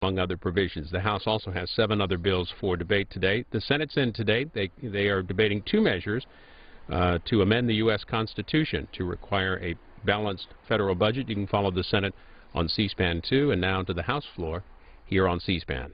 among other provisions. The House also has 7 other bills for debate today. The Senate's in today. They are debating 2 measures to amend the U.S. Constitution to require a balanced federal budget. You can follow the Senate on C-SPAN 2, and now to the House floor here on C-SPAN.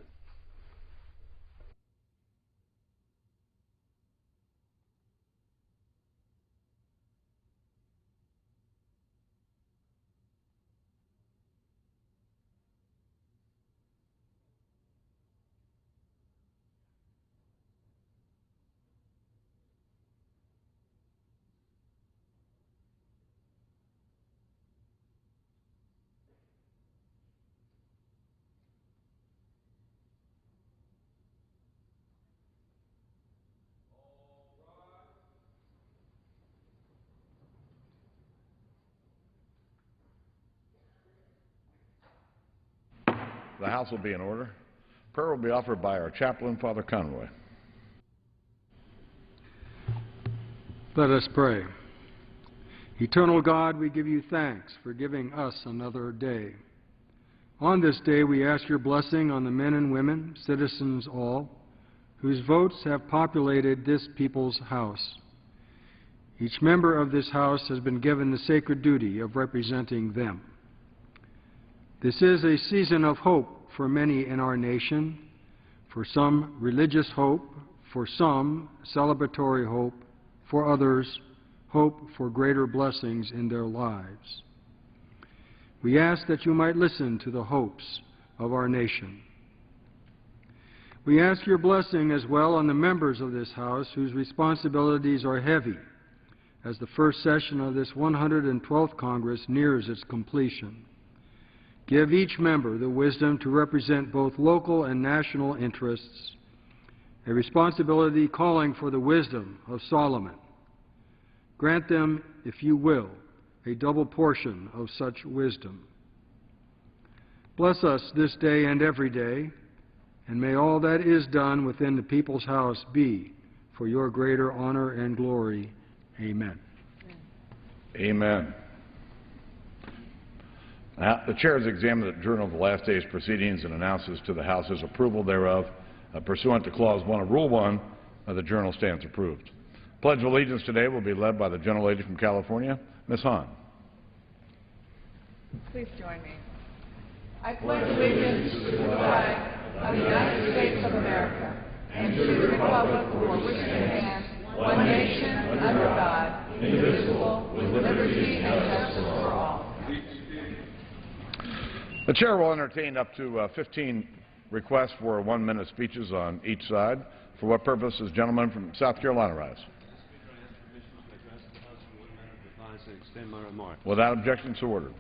The House will be in order. Prayer will be offered by our chaplain, Father Conroy. Let us pray. Eternal God, we give you thanks for giving us another day. On this day, we ask your blessing on the men and women, citizens all, whose votes have populated this people's house. Each member of this house has been given the sacred duty of representing them. This is a season of hope for many in our nation, for some religious hope, for some celebratory hope, for others hope for greater blessings in their lives. We ask that you might listen to the hopes of our nation. We ask your blessing as well on the members of this House whose responsibilities are heavy as the first session of this 112th Congress nears its completion. Give each member the wisdom to represent both local and national interests, a responsibility calling for the wisdom of Solomon. Grant them, if you will, a double portion of such wisdom. Bless us this day and every day, and may all that is done within the people's house be for your greater honor and glory. Amen. Amen. The Chair has examined the journal of the last day's proceedings and announces to the House his approval thereof. Pursuant to Clause 1 of Rule 1, the journal stands approved. Pledge of Allegiance today will be led by the gentlelady from California, Ms. Hahn. Please join me. I pledge allegiance to the flag of the United States of America and to the republic for which it stands, one nation, under God, indivisible, with liberty and justice for all. The Chair will entertain up to 15 requests for 1-minute speeches on each side. For what purpose does the gentleman from South Carolina rise? Without objection, so ordered.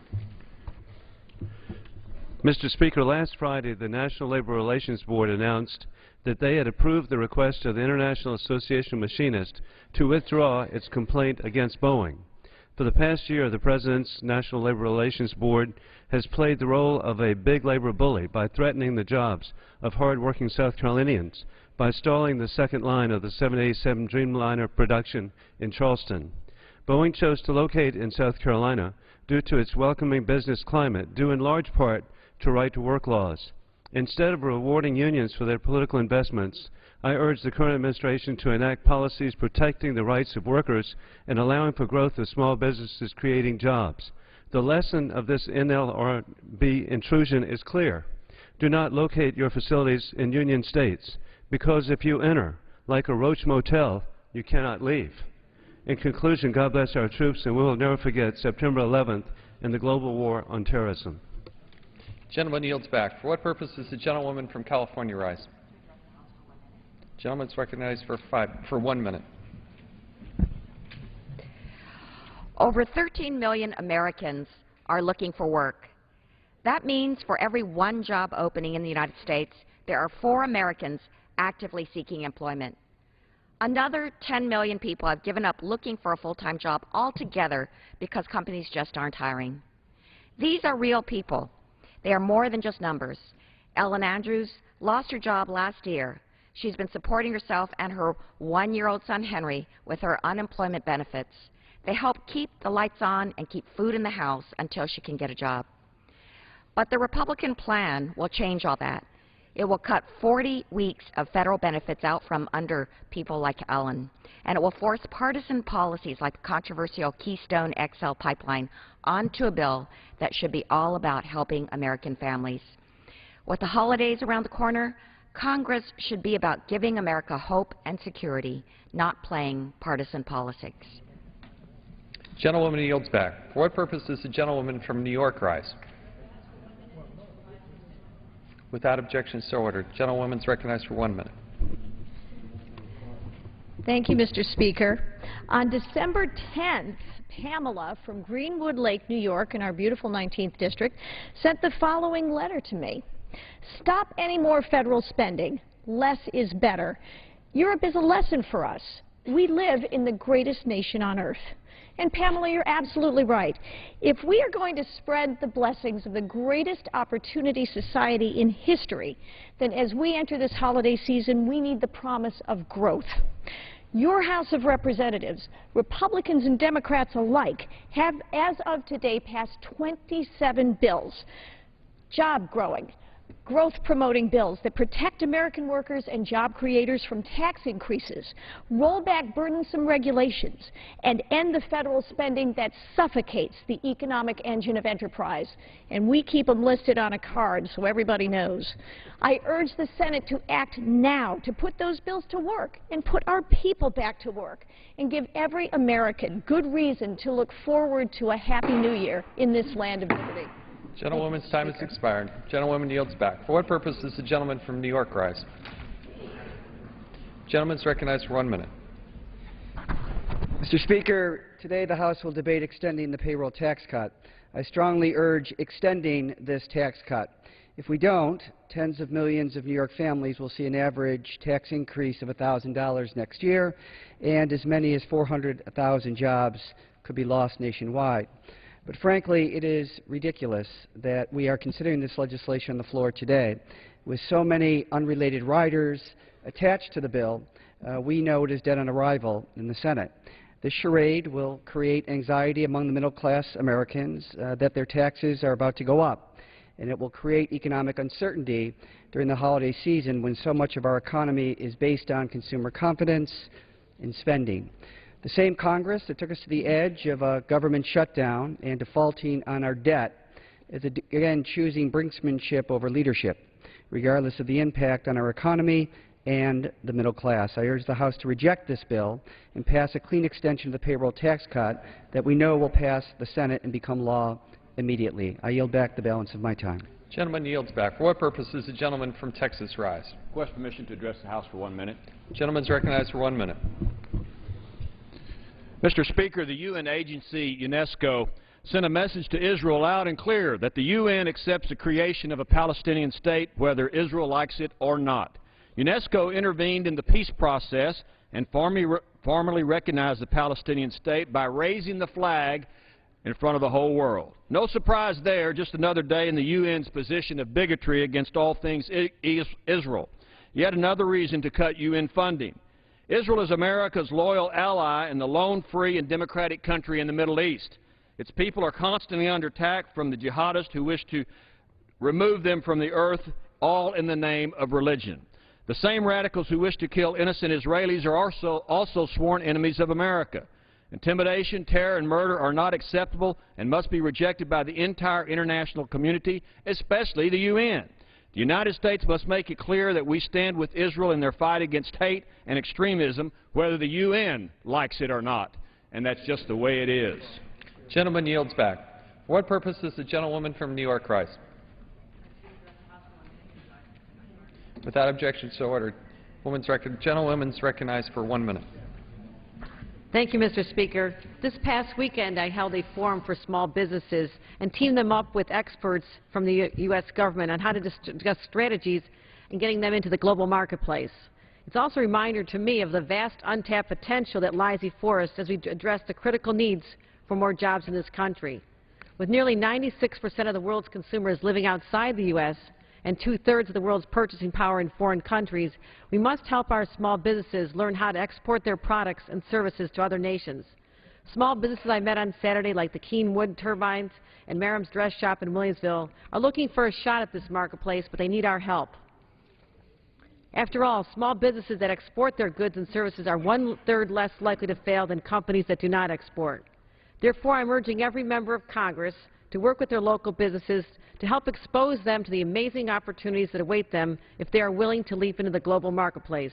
Mr. Speaker, last Friday, the National Labor Relations Board announced that they had approved the request of the International Association of Machinists to withdraw its complaint against Boeing. For the past year, the President's National Labor Relations Board has played the role of a big labor bully by threatening the jobs of hard-working South Carolinians by stalling the second line of the 787 Dreamliner production in Charleston. Boeing chose to locate in South Carolina due to its welcoming business climate, due in large part to right-to-work laws. Instead of rewarding unions for their political investments, I urge the current administration to enact policies protecting the rights of workers and allowing for growth of small businesses creating jobs. The lesson of this NLRB intrusion is clear. Do not locate your facilities in union states, because if you enter, like a roach motel, you cannot leave. In conclusion, God bless our troops, and we will never forget September 11th and the global war on terrorism. Gentleman yields back. For what purpose does the gentlewoman from California rise? Gentleman's recognized for 1 minute. Over 13 million Americans are looking for work. That means for every 1 job opening in the United States, there are 4 Americans actively seeking employment. Another 10 million people have given up looking for a full-time job altogether because companies just aren't hiring. These are real people. They are more than just numbers. Ellen Andrews lost her job last year. She's been supporting herself and her 1-year-old son, Henry, with her unemployment benefits. They help keep the lights on and keep food in the house until she can get a job. But the Republican plan will change all that. It will cut 40 weeks of federal benefits out from under people like Ellen, and it will force partisan policies like the controversial Keystone XL pipeline onto a bill that should be all about helping American families. With the holidays around the corner, Congress should be about giving America hope and security, not playing partisan politics. Gentlewoman yields back. For what purpose does the gentlewoman from New York rise? Without objection, so ordered. Gentlewoman is recognized for 1 minute. Thank you, Mr. Speaker. On December 10th, Pamela from Greenwood Lake, New York, in our beautiful 19th District, sent the following letter to me. Stop any more federal spending. Less is better. Europe is a lesson for us. We live in the greatest nation on earth. And Pamela, you're absolutely right. If we are going to spread the blessings of the greatest opportunity society in history, then as we enter this holiday season, we need the promise of growth. Your House of Representatives, Republicans and Democrats alike, have, as of today, passed 27 bills, job-growing, growth-promoting bills that protect American workers and job creators from tax increases, roll back burdensome regulations, and end the federal spending that suffocates the economic engine of enterprise. And we keep them listed on a card so everybody knows. I urge the Senate to act now to put those bills to work and put our people back to work and give every American good reason to look forward to a happy new year in this land of liberty. Gentlewoman's time has expired. Gentlewoman yields back. For what purpose does the gentleman from New York rise? Gentleman is recognized for 1 minute. Mr. Speaker, today the House will debate extending the payroll tax cut. I strongly urge extending this tax cut. If we don't, tens of millions of New York families will see an average tax increase of $1,000 next year, and as many as 400,000 jobs could be lost nationwide. But frankly, it is ridiculous that we are considering this legislation on the floor today. With so many unrelated riders attached to the bill, we know it is dead on arrival in the Senate. This charade will create anxiety among the middle-class Americans that their taxes are about to go up, and it will create economic uncertainty during the holiday season when so much of our economy is based on consumer confidence and spending. The same Congress that took us to the edge of a government shutdown and defaulting on our debt is again choosing brinksmanship over leadership, regardless of the impact on our economy and the middle class. I urge the House to reject this bill and pass a clean extension of the payroll tax cut that we know will pass the Senate and become law immediately. I yield back the balance of my time. Gentleman yields back. For what purpose does the gentleman from Texas rise? Request permission to address the House for 1 minute. Gentleman is recognized for 1 minute. Mr. Speaker, the UN agency UNESCO sent a message to Israel loud and clear that the UN accepts the creation of a Palestinian state whether Israel likes it or not. UNESCO intervened in the peace process and formally recognized the Palestinian state by raising the flag in front of the whole world. No surprise there, just another day in the UN's position of bigotry against all things Israel. Yet another reason to cut UN funding. Israel is America's loyal ally and the lone free and democratic country in the Middle East. Its people are constantly under attack from the jihadists who wish to remove them from the earth, all in the name of religion. The same radicals who wish to kill innocent Israelis are also sworn enemies of America. Intimidation, terror, and murder are not acceptable and must be rejected by the entire international community, especially the UN. The United States must make it clear that we stand with Israel in their fight against hate and extremism, whether the UN likes it or not. And that's just the way it is. Gentleman yields back. For what purpose does the gentlewoman from New York rise? Without objection, so ordered. Gentlewoman's recognized for 1 minute. Thank you, Mr. Speaker. This past weekend, I held a forum for small businesses and teamed them up with experts from the U.S. government on how to discuss strategies in getting them into the global marketplace. It's also a reminder to me of the vast untapped potential that lies before us as we address the critical needs for more jobs in this country. With nearly 96% of the world's consumers living outside the U.S., and 2/3 of the world's purchasing power in foreign countries, we must help our small businesses learn how to export their products and services to other nations. Small businesses I met on Saturday, like the Keen Wood Turbines and Merrim's Dress Shop in Williamsville, are looking for a shot at this marketplace, but they need our help. After all, small businesses that export their goods and services are 1/3 less likely to fail than companies that do not export. Therefore, I'm urging every member of Congress to work with their local businesses to help expose them to the amazing opportunities that await them if they are willing to leap into the global marketplace.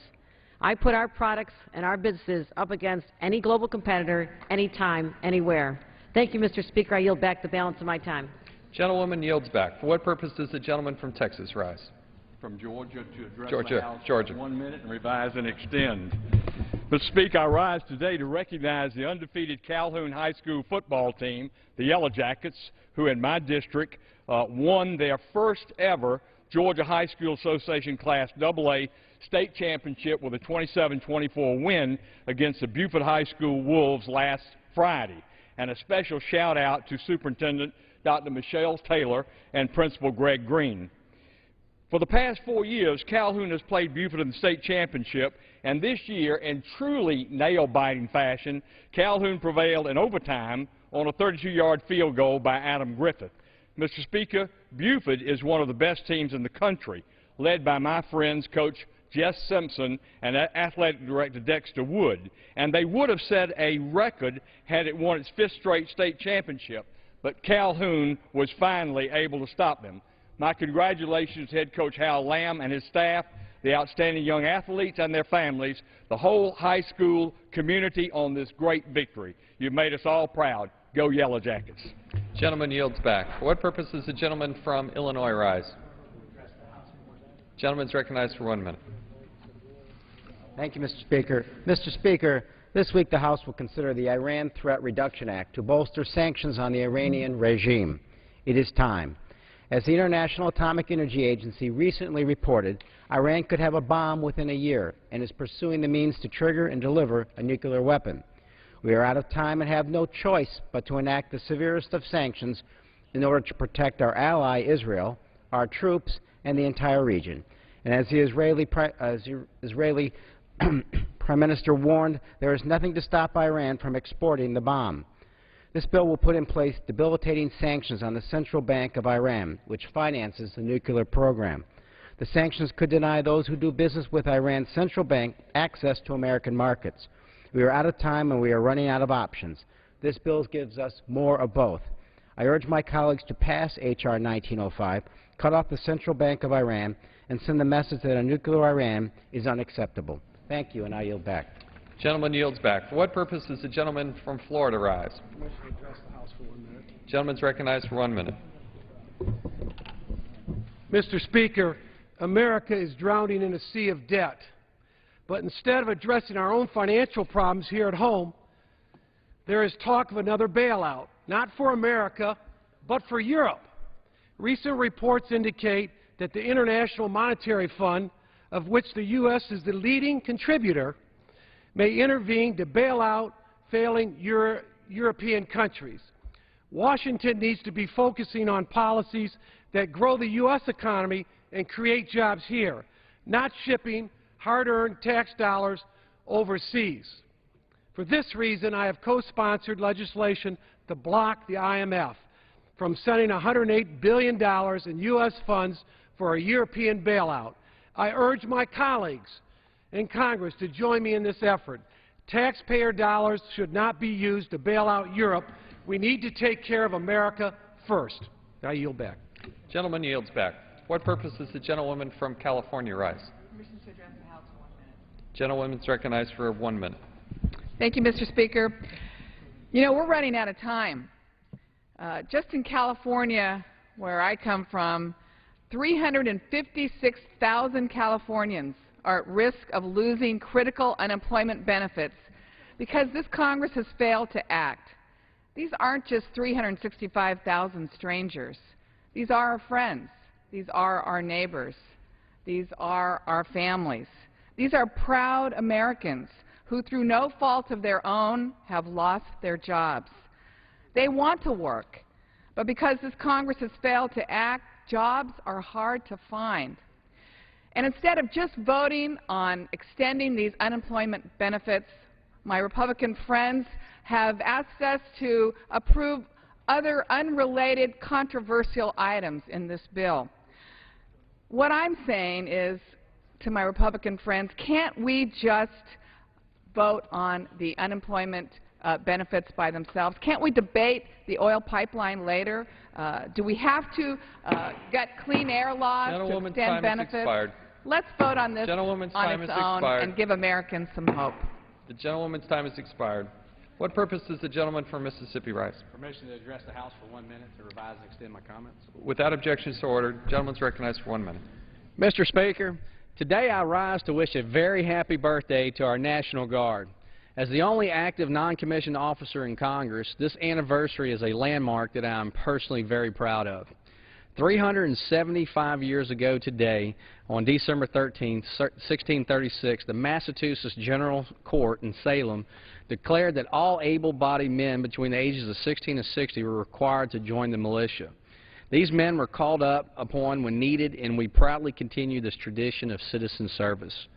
I put our products and our businesses up against any global competitor, anytime, anywhere. Thank you, Mr. Speaker. I yield back the balance of my time. Gentlewoman yields back. For what purpose does the gentleman from Texas rise? From Georgia to address Georgia. the House Georgia. for 1 minute and revise and extend. Mr. Speaker, I rise today to recognize the undefeated Calhoun High School football team, the Yellow Jackets, who in my district won their first ever Georgia High School Association Class AA state championship with a 27-24 win against the Beaufort High School Wolves last Friday. And a special shout out to Superintendent Dr. Michelle Taylor and Principal Greg Green. For the past 4 years, Calhoun has played Beaufort in the state championship, and this year, in truly nail-biting fashion, Calhoun prevailed in overtime on a 32-yard field goal by Adam Griffith. Mr. Speaker, Beaufort is one of the best teams in the country, led by my friends Coach Jess Simpson and Athletic Director Dexter Wood, and they would have set a record had it won its 5th straight state championship, but Calhoun was finally able to stop them. My congratulations to head coach Hal Lamb and his staff, the outstanding young athletes and their families, the whole high school community on this great victory. You've made us all proud. Go Yellow Jackets. Gentleman yields back. For what purpose does the gentleman from Illinois rise? Gentleman's recognized for 1 minute. Thank you, Mr. Speaker. Mr. Speaker, this week the House will consider the Iran Threat Reduction Act to bolster sanctions on the Iranian regime. It is time. As the International Atomic Energy Agency recently reported, Iran could have a bomb within a year and is pursuing the means to trigger and deliver a nuclear weapon. We are out of time and have no choice but to enact the severest of sanctions in order to protect our ally Israel, our troops, and the entire region. And as the Israeli Prime Minister warned, there is nothing to stop Iran from exporting the bomb. This bill will put in place debilitating sanctions on the Central Bank of Iran, which finances the nuclear program. The sanctions could deny those who do business with Iran's central bank access to American markets. We are out of time and we are running out of options. This bill gives us more of both. I urge my colleagues to pass H.R. 1905, cut off the Central Bank of Iran, and send the message that a nuclear Iran is unacceptable. Thank you, and I yield back. Gentleman yields back. For what purpose does the gentleman from Florida rise? Gentleman's recognized for 1 minute. Mr. Speaker, America is drowning in a sea of debt. But instead of addressing our own financial problems here at home, there is talk of another bailout, not for America, but for Europe. Recent reports indicate that the International Monetary Fund, of which the U.S. is the leading contributor, may intervene to bail out failing European countries. Washington needs to be focusing on policies that grow the U.S. economy and create jobs here, not shipping hard-earned tax dollars overseas. For this reason, I have co-sponsored legislation to block the IMF from sending $108 billion in U.S. funds for a European bailout. I urge my colleagues in Congress to join me in this effort. Taxpayer dollars should not be used to bail out Europe. We need to take care of America first. I yield back. Gentleman yields back. What purpose does the gentlewoman from California rise? Permission to address the House for 1 minute. Gentlewoman's recognized for 1 minute. Thank you, Mr. Speaker. You know, we're running out of time. Just in California, where I come from, 356,000 Californians are at risk of losing critical unemployment benefits because this Congress has failed to act. These aren't just 365,000 strangers. These are our friends. These are our neighbors. These are our families. These are proud Americans who, through no fault of their own, have lost their jobs. They want to work, but because this Congress has failed to act, jobs are hard to find. And instead of just voting on extending these unemployment benefits, my Republican friends have asked us to approve other unrelated controversial items in this bill. What I'm saying is, to my Republican friends, can't we just vote on the unemployment benefits by themselves? Can't we debate the oil pipeline later? Do we have to get clean air laws to extend benefits? Let's vote on this on its own and give Americans some hope. The gentlewoman's time has expired. What purpose does the gentleman from Mississippi rise? Permission to address the House for 1 minute to revise and extend my comments. Without objection, so ordered. The gentleman's recognized for 1 minute. Mr. Speaker, today I rise to wish a very happy birthday to our National Guard. As the only active non-commissioned officer in Congress, this anniversary is a landmark that I am personally very proud of. 375 years ago today, on December 13, 1636, the Massachusetts General Court in Salem declared that all able-bodied men between the ages of 16 and 60 were required to join the militia. These men were called upon when needed, and we proudly continue this tradition of citizen service.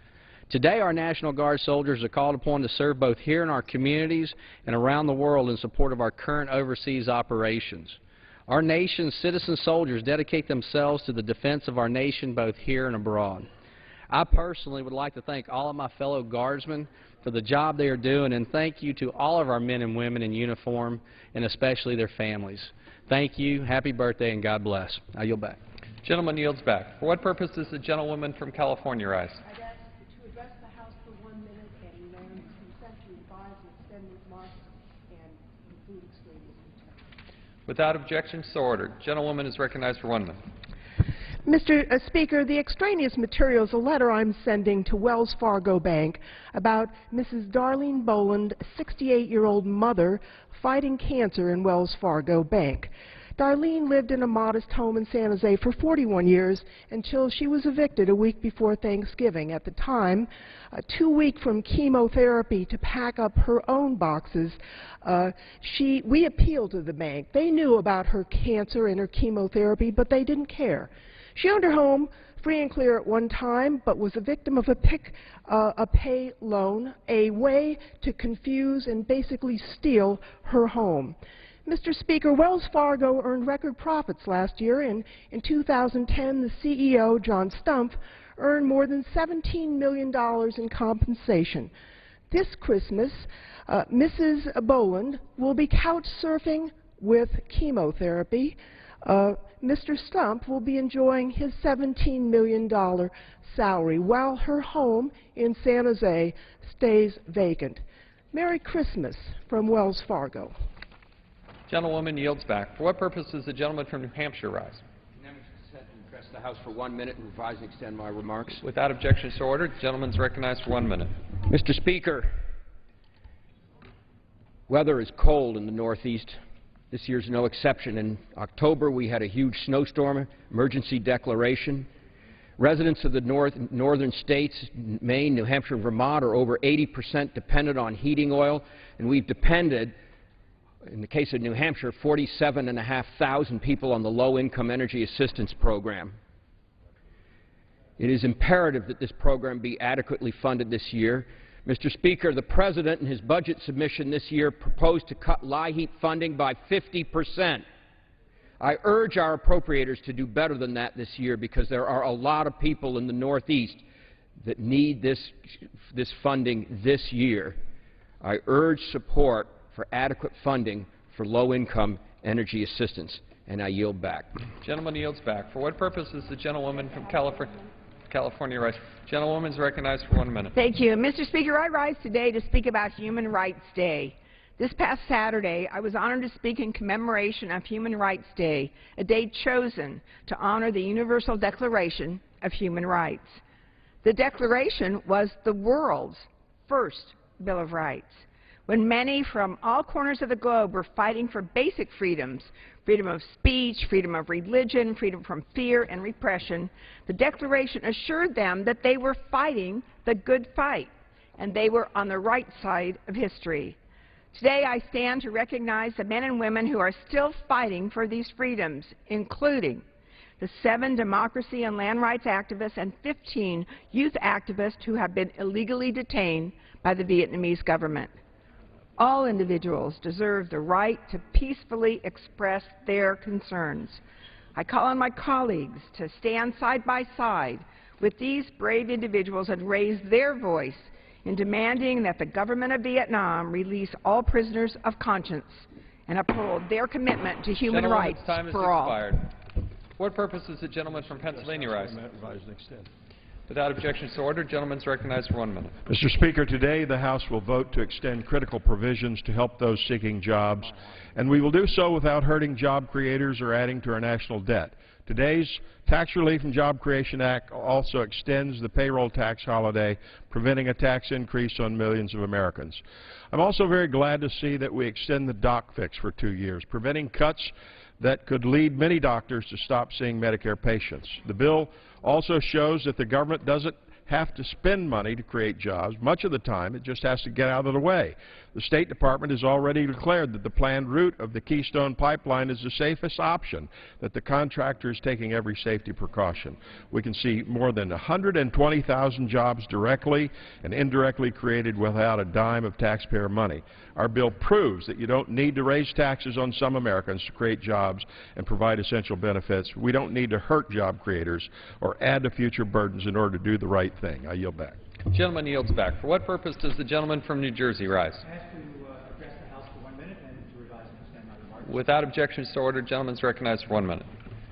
Today, our National Guard soldiers are called upon to serve both here in our communities and around the world in support of our current overseas operations. Our nation's citizen soldiers dedicate themselves to the defense of our nation both here and abroad. I personally would like to thank all of my fellow Guardsmen for the job they are doing, and thank you to all of our men and women in uniform, and especially their families. Thank you, happy birthday, and God bless. I yield back. Gentleman yields back. For what purpose does the gentlewoman from California rise? I'd ask to address the House for 1 minute and unanimous consent to revise and extend these remarks and include extraneous material. Without objection, so ordered. Gentlewoman is recognized for 1 minute. Mr. Speaker, the extraneous material is a letter I'm sending to Wells Fargo Bank about Mrs. Darlene Boland, 68-year-old mother, fighting cancer in Wells Fargo Bank. Darlene lived in a modest home in San Jose for 41 years until she was evicted a week before Thanksgiving. At the time, too weak from chemotherapy to pack up her own boxes, we appealed to the bank. They knew about her cancer and her chemotherapy, but they didn't care. She owned her home free and clear at one time, but was a victim of a pay loan, a way to confuse and basically steal her home. Mr. Speaker, Wells Fargo earned record profits last year, and in 2010, the CEO, John Stumpf, earned more than $17 million in compensation. This Christmas, Mrs. Boland will be couch surfing with chemotherapy. Mr. Stumpf will be enjoying his $17 million salary while her home in San Jose stays vacant. Merry Christmas from Wells Fargo. Gentlewoman yields back. For what purpose does the gentleman from New Hampshire rise? Unanimous consent to address the House for 1 minute and revise and extend my remarks. Without objection, so ordered. The gentleman is recognized for 1 minute. Mr. Speaker, weather is cold in the Northeast. This year's no exception. In October, we had a huge snowstorm, emergency declaration. Residents of the northern states, Maine, New Hampshire, and Vermont, are over 80% dependent on heating oil, and we've depended, in the case of New Hampshire, 47,500 people on the Low-Income Energy Assistance Program. It is imperative that this program be adequately funded this year. Mr. Speaker, the President in his budget submission this year proposed to cut LIHEAP funding by 50%. I urge our appropriators to do better than that this year, because there are a lot of people in the Northeast that need this funding this year. I urge support for adequate funding for low-income energy assistance, and I yield back. Gentleman yields back. For what purpose is the gentlewoman from California rise? Gentlewoman is recognized for 1 minute. Thank you. Mr. Speaker, I rise today to speak about Human Rights Day. This past Saturday, I was honored to speak in commemoration of Human Rights Day, a day chosen to honor the Universal Declaration of Human Rights. The Declaration was the world's first Bill of Rights. When many from all corners of the globe were fighting for basic freedoms, freedom of speech, freedom of religion, freedom from fear and repression, the Declaration assured them that they were fighting the good fight, and they were on the right side of history. Today I stand to recognize the men and women who are still fighting for these freedoms, including the 7 democracy and land rights activists and 15 youth activists who have been illegally detained by the Vietnamese government. All individuals deserve the right to peacefully express their concerns. I call on my colleagues to stand side by side with these brave individuals and raise their voice in demanding that the government of Vietnam release all prisoners of conscience and uphold their commitment to human rights for all. Expired. For what purpose does the gentleman from Pennsylvania rise? Without objection, so ordered. Gentleman is recognized for 1 minute. Mr. Speaker, today the House will vote to extend critical provisions to help those seeking jobs, and we will do so without hurting job creators or adding to our national debt. Today's Tax Relief and Job Creation Act also extends the payroll tax holiday, preventing a tax increase on millions of Americans. I'm also very glad to see that we extend the doc fix for 2 years, preventing cuts that could lead many doctors to stop seeing Medicare patients. The bill also shows that the government doesn't have to spend money to create jobs. Much of the time, it just has to get out of the way. The State Department has already declared that the planned route of the Keystone Pipeline is the safest option, that the contractor is taking every safety precaution. We can see more than 120,000 jobs directly and indirectly created without a dime of taxpayer money. Our bill proves that you don't need to raise taxes on some Americans to create jobs and provide essential benefits. We don't need to hurt job creators or add to future burdens in order to do the right thing. I yield back. Gentleman yields back. For what purpose does the gentleman from New Jersey rise? I ask to address the House for 1 minute and to revise and extend my remarks. Without objection, so ordered. Gentleman is recognized for 1 minute.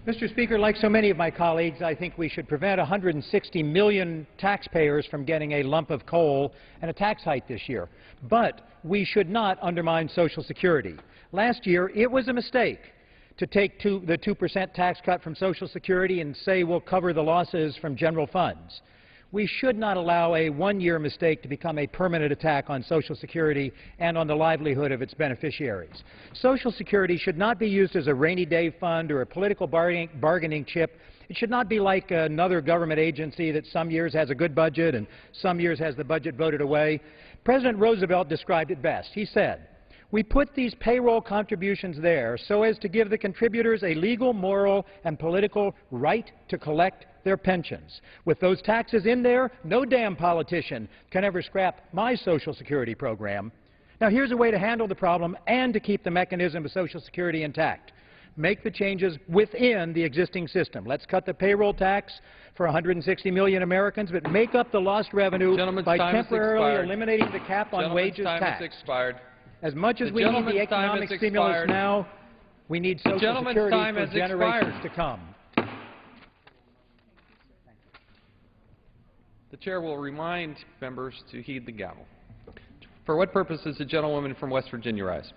Mr. Speaker, like so many of my colleagues, I think we should prevent 160 million taxpayers from getting a lump of coal and a tax hike this year. But we should not undermine Social Security. Last year, it was a mistake to take the 2% tax cut from Social Security and say we'll cover the losses from general funds. We should not allow a one-year mistake to become a permanent attack on Social Security and on the livelihood of its beneficiaries. Social Security should not be used as a rainy day fund or a political bargaining chip. It should not be like another government agency that some years has a good budget and some years has the budget voted away. President Roosevelt described it best. He said, "We put these payroll contributions there so as to give the contributors a legal, moral, and political right to collect their pensions. With those taxes in there, no damn politician can ever scrap my Social Security program." Now, here's a way to handle the problem and to keep the mechanism of Social Security intact. Make the changes within the existing system. Let's cut the payroll tax for 160 million Americans, but make up the lost revenue by temporarily eliminating the cap on wages tax. As much as we need the economic stimulus now, we need Social Security for generations to come. The Chair will remind members to heed the gavel. For what purpose does the gentlewoman from West Virginia rise?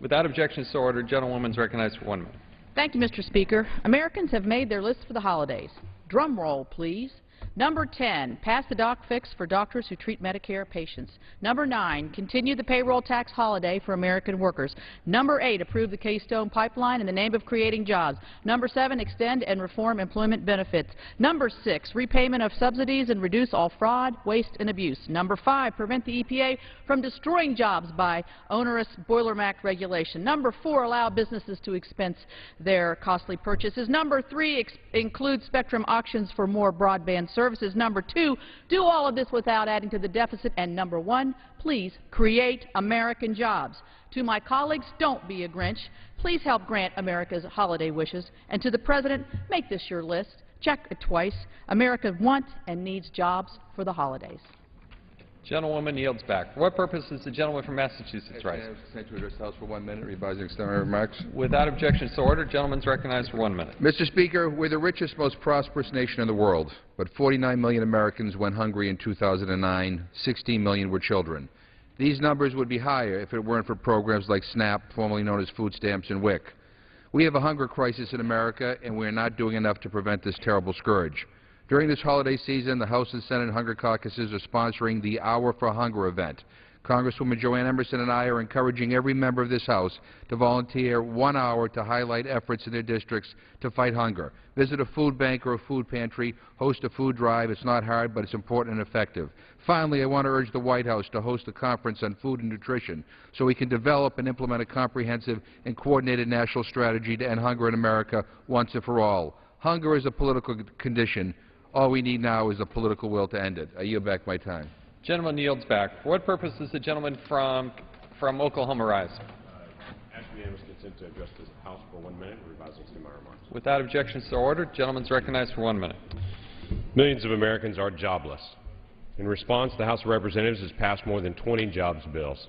Without objection, so ordered. Gentlewoman is recognized for 1 minute. Thank you, Mr. Speaker. Americans have made their list for the holidays. Drum roll, please. Number 10, pass the doc fix for doctors who treat Medicare patients. Number 9, continue the payroll tax holiday for American workers. Number 8, approve the Keystone Pipeline in the name of creating jobs. Number 7, extend and reform employment benefits. Number 6, repayment of subsidies and reduce all fraud, waste, and abuse. Number 5, prevent the EPA from destroying jobs by onerous Boiler Act regulation. Number 4, allow businesses to expense their costly purchases. Number 3, include spectrum auctions for more broadband services. Number 2, do all of this without adding to the deficit. And number 1, please create American jobs. To my colleagues, don't be a Grinch. Please help grant America's holiday wishes. And to the President, make this your list. Check it twice. America wants and needs jobs for the holidays. Gentlewoman yields back. For what purpose does the gentleman from Massachusetts rise? I to address the House for 1 minute, revise and extend my remarks. Without objection, so ordered. Gentleman is recognized for 1 minute. Mr. Speaker, we're the richest, most prosperous nation in the world, but 49 million Americans went hungry in 2009. 16 million were children. These numbers would be higher if it weren't for programs like SNAP, formerly known as food stamps, and WIC. We have a hunger crisis in America, and we are not doing enough to prevent this terrible scourge. During this holiday season, the House and Senate Hunger Caucuses are sponsoring the Hour for Hunger event. Congresswoman Joanne Emerson and I are encouraging every member of this House to volunteer 1 hour to highlight efforts in their districts to fight hunger. Visit a food bank or a food pantry, host a food drive. It's not hard, but it's important and effective. Finally, I want to urge the White House to host a conference on food and nutrition so we can develop and implement a comprehensive and coordinated national strategy to end hunger in America once and for all. Hunger is a political condition. All we need now is a political will to end it. I yield back my time. Gentleman yields back. For what purpose does the gentleman from Oklahoma rise? Ask unanimous consent to address the House for 1 minute and revise and extend my remarks. Without objection, so ordered. Gentleman is recognized for 1 minute. Millions of Americans are jobless. In response, the House of Representatives has passed more than 20 jobs bills.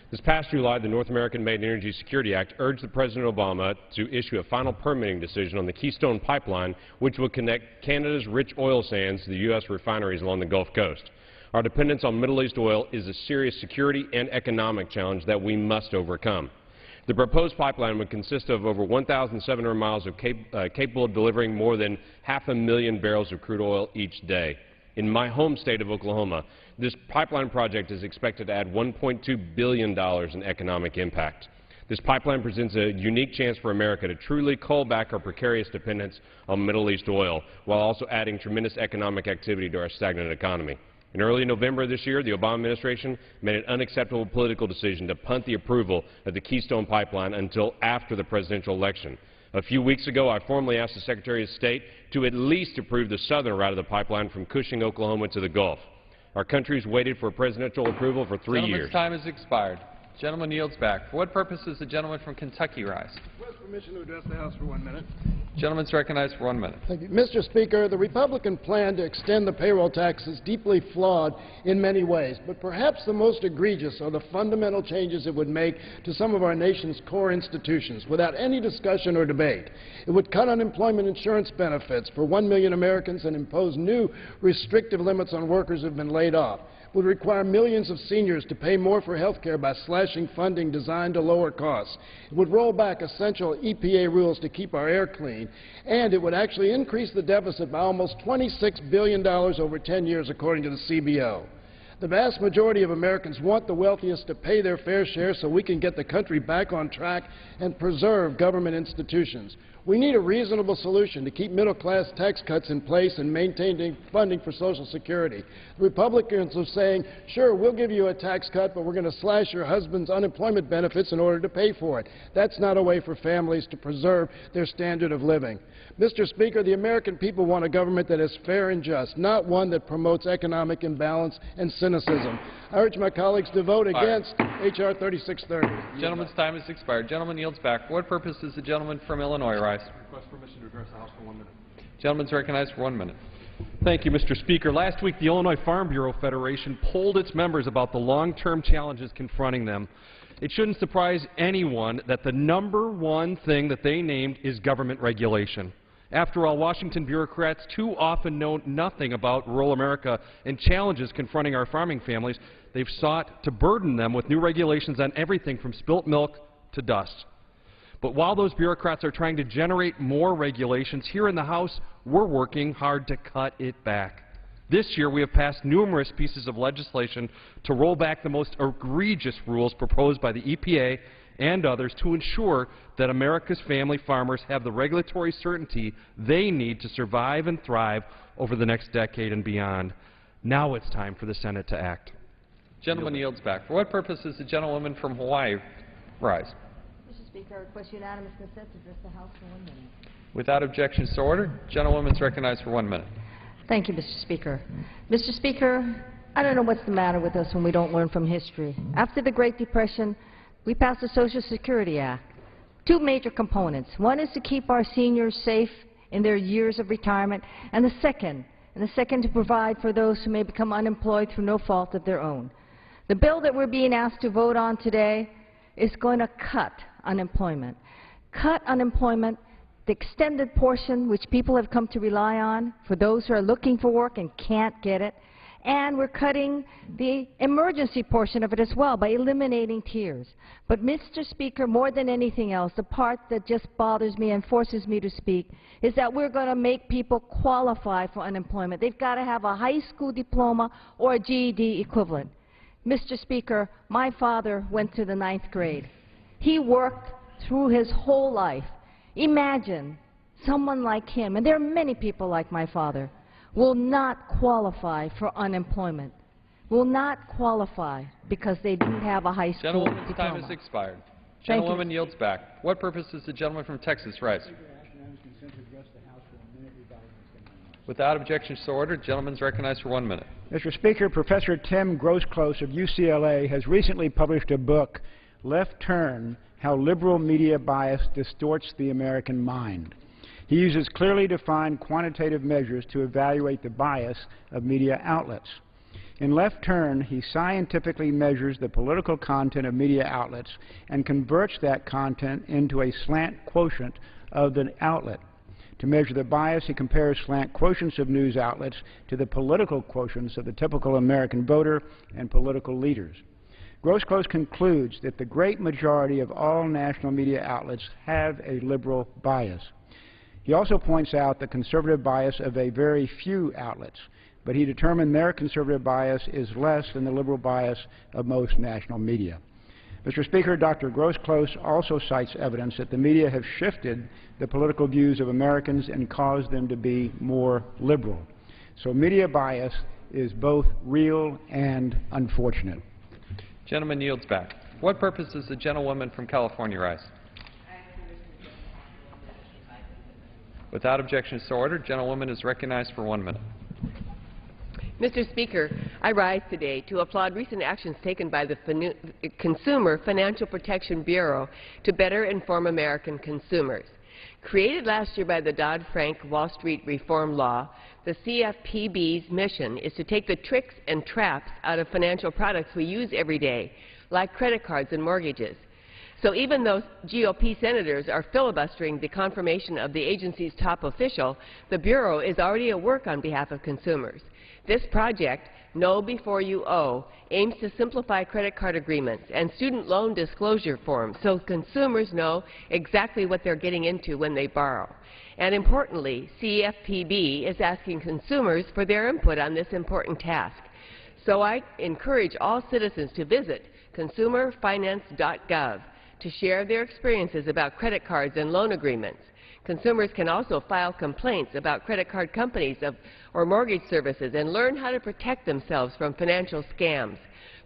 This past July, the North American-made Energy Security Act urged President Obama to issue a final permitting decision on the Keystone Pipeline, which will connect Canada's rich oil sands to the U.S. refineries along the Gulf Coast. Our dependence on Middle East oil is a serious security and economic challenge that we must overcome. The proposed pipeline would consist of over 1,700 miles capable of delivering more than 500,000 barrels of crude oil each day. In my home state of Oklahoma, this pipeline project is expected to add $1.2 billion in economic impact. This pipeline presents a unique chance for America to truly cull back our precarious dependence on Middle East oil, while also adding tremendous economic activity to our stagnant economy. In early November of this year, the Obama administration made an unacceptable political decision to punt the approval of the Keystone Pipeline until after the presidential election. A few weeks ago, I formally asked the Secretary of State to at least approve the southern route of the pipeline from Cushing, Oklahoma to the Gulf. Our country has waited for presidential approval for 3 years. Gentleman's time has expired. Gentleman yields back. For what purpose does the gentleman from Kentucky rise? Request permission to address the House for 1 minute. Gentleman's recognized for 1 minute. Thank you. Mr. Speaker, the Republican plan to extend the payroll tax is deeply flawed in many ways, but perhaps the most egregious are the fundamental changes it would make to some of our nation's core institutions without any discussion or debate. It would cut unemployment insurance benefits for 1 million Americans and impose new restrictive limits on workers who have been laid off. Would require millions of seniors to pay more for health care by slashing funding designed to lower costs. It would roll back essential EPA rules to keep our air clean, and it would actually increase the deficit by almost $26 billion over 10 years, according to the CBO. The vast majority of Americans want the wealthiest to pay their fair share so we can get the country back on track and preserve government institutions. We need a reasonable solution to keep middle-class tax cuts in place and maintaining funding for Social Security. The Republicans are saying, sure, we'll give you a tax cut, but we're going to slash your husband's unemployment benefits in order to pay for it. That's not a way for families to preserve their standard of living. Mr. Speaker, the American people want a government that is fair and just, not one that promotes economic imbalance and cynicism. I urge my colleagues to vote against H.R. 3630. Gentleman's time has expired. Gentleman yields back. For what purpose does the gentleman from Illinois rise? Request permission to address the House for 1 minute. Gentleman's recognized for 1 minute. Thank you, Mr. Speaker. Last week, the Illinois Farm Bureau Federation polled its members about the long-term challenges confronting them. It shouldn't surprise anyone that the #1 thing that they named is government regulation. After all, Washington bureaucrats too often know nothing about rural America and challenges confronting our farming families. They've sought to burden them with new regulations on everything from spilt milk to dust. But while those bureaucrats are trying to generate more regulations, here in the House, we're working hard to cut it back. This year, we have passed numerous pieces of legislation to roll back the most egregious rules proposed by the EPA and others to ensure that America's family farmers have the regulatory certainty they need to survive and thrive over the next decade and beyond. Now it's time for the Senate to act. Gentleman yields back. For what purpose does the gentlewoman from Hawaii rise? Mr. Speaker, I request unanimous consent to address the House for 1 minute. Without objection, so ordered. Gentlewoman is recognized for 1 minute. Thank you, Mr. Speaker. Mr. Speaker, I don't know what's the matter with us when we don't learn from history. After the Great Depression, we passed the Social Security Act. Two major components. One is to keep our seniors safe in their years of retirement, and the second to provide for those who may become unemployed through no fault of their own. The bill that we're being asked to vote on today is going to cut unemployment. Cut unemployment, the extended portion which people have come to rely on for those who are looking for work and can't get it, and we're cutting the emergency portion of it as well by eliminating tiers. But, Mr. Speaker, more than anything else, the part that just bothers me and forces me to speak is that we're going to make people qualify for unemployment. They've got to have a high school diploma or a GED equivalent. Mr. Speaker, my father went to the 9th grade. He worked through his whole life. Imagine someone like him, and there are many people like my father, will not qualify for unemployment, will not qualify because they didn't have a high school diploma. Gentleman's time has expired. Gentlewoman yields back. What purpose does the gentleman from Texas rise? Without objection, so ordered. The gentleman is recognized for 1 minute. Mr. Speaker, Professor Tim Grosclose of UCLA has recently published a book, Left Turn: How Liberal Media Bias Distorts the American Mind. He uses clearly defined quantitative measures to evaluate the bias of media outlets. In Left Turn, he scientifically measures the political content of media outlets and converts that content into a slant quotient of the outlet. To measure the bias, he compares slant quotients of news outlets to the political quotients of the typical American voter and political leaders. Grosclose concludes that the great majority of all national media outlets have a liberal bias. He also points out the conservative bias of a very few outlets, but he determined their conservative bias is less than the liberal bias of most national media. Mr. Speaker, Dr. Grosclose also cites evidence that the media have shifted the political views of Americans and caused them to be more liberal. So media bias is both real and unfortunate. Gentleman yields back. What purpose does the gentlewoman from California rise? Without objection, so ordered. Gentlewoman is recognized for 1 minute. Mr. Speaker, I rise today to applaud recent actions taken by the Consumer Financial Protection Bureau to better inform American consumers. Created last year by the Dodd-Frank Wall Street Reform Law, the CFPB's mission is to take the tricks and traps out of financial products we use every day, like credit cards and mortgages. So even though GOP senators are filibustering the confirmation of the agency's top official, the Bureau is already at work on behalf of consumers. This project, Know Before You Owe, aims to simplify credit card agreements and student loan disclosure forms so consumers know exactly what they're getting into when they borrow. And importantly, CFPB is asking consumers for their input on this important task. So I encourage all citizens to visit consumerfinance.gov to share their experiences about credit cards and loan agreements. Consumers can also file complaints about credit card companies or mortgage services and learn how to protect themselves from financial scams.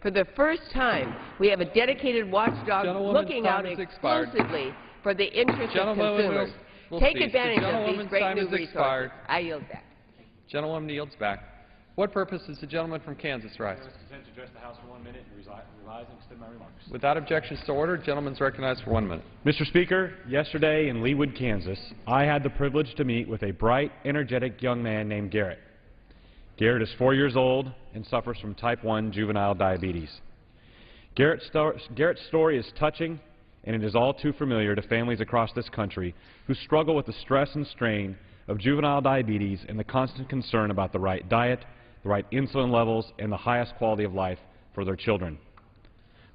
For the first time, we have a dedicated watchdog looking out exclusively for the interests of consumers. Take advantage of these great new resources. I yield back. Gentlewoman yields back. What purpose does the gentleman from Kansas rise? To address the House for 1 minute and revise and extend my remarks. Without objection, so ordered. Gentleman's recognized for 1 minute. Mr. Speaker, yesterday in Leawood, Kansas, I had the privilege to meet with a bright, energetic young man named Garrett. Garrett is 4 years old and suffers from type 1 juvenile diabetes. Garrett's story is touching, and it is all too familiar to families across this country who struggle with the stress and strain of juvenile diabetes and the constant concern about the right diet, the right insulin levels, and the highest quality of life for their children.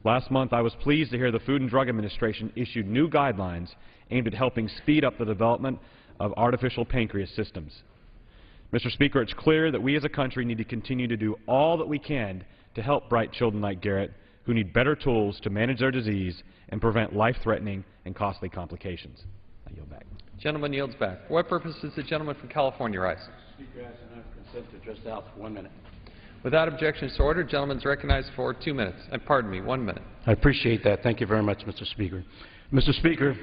Last month, I was pleased to hear the Food and Drug Administration issued new guidelines aimed at helping speed up the development of artificial pancreas systems. Mr. Speaker, it's clear that we as a country need to continue to do all that we can to help bright children like Garrett, who need better tools to manage their disease and prevent life-threatening and costly complications. I yield back. Gentleman yields back. For what purpose does the gentleman from California rise? Speaker, I ask consent to address the House for 1 minute. Without objection, so ordered. Gentleman's recognized for 2 minutes. Pardon me, 1 minute. I appreciate that. Thank you very much, Mr. Speaker. Mr. Speaker,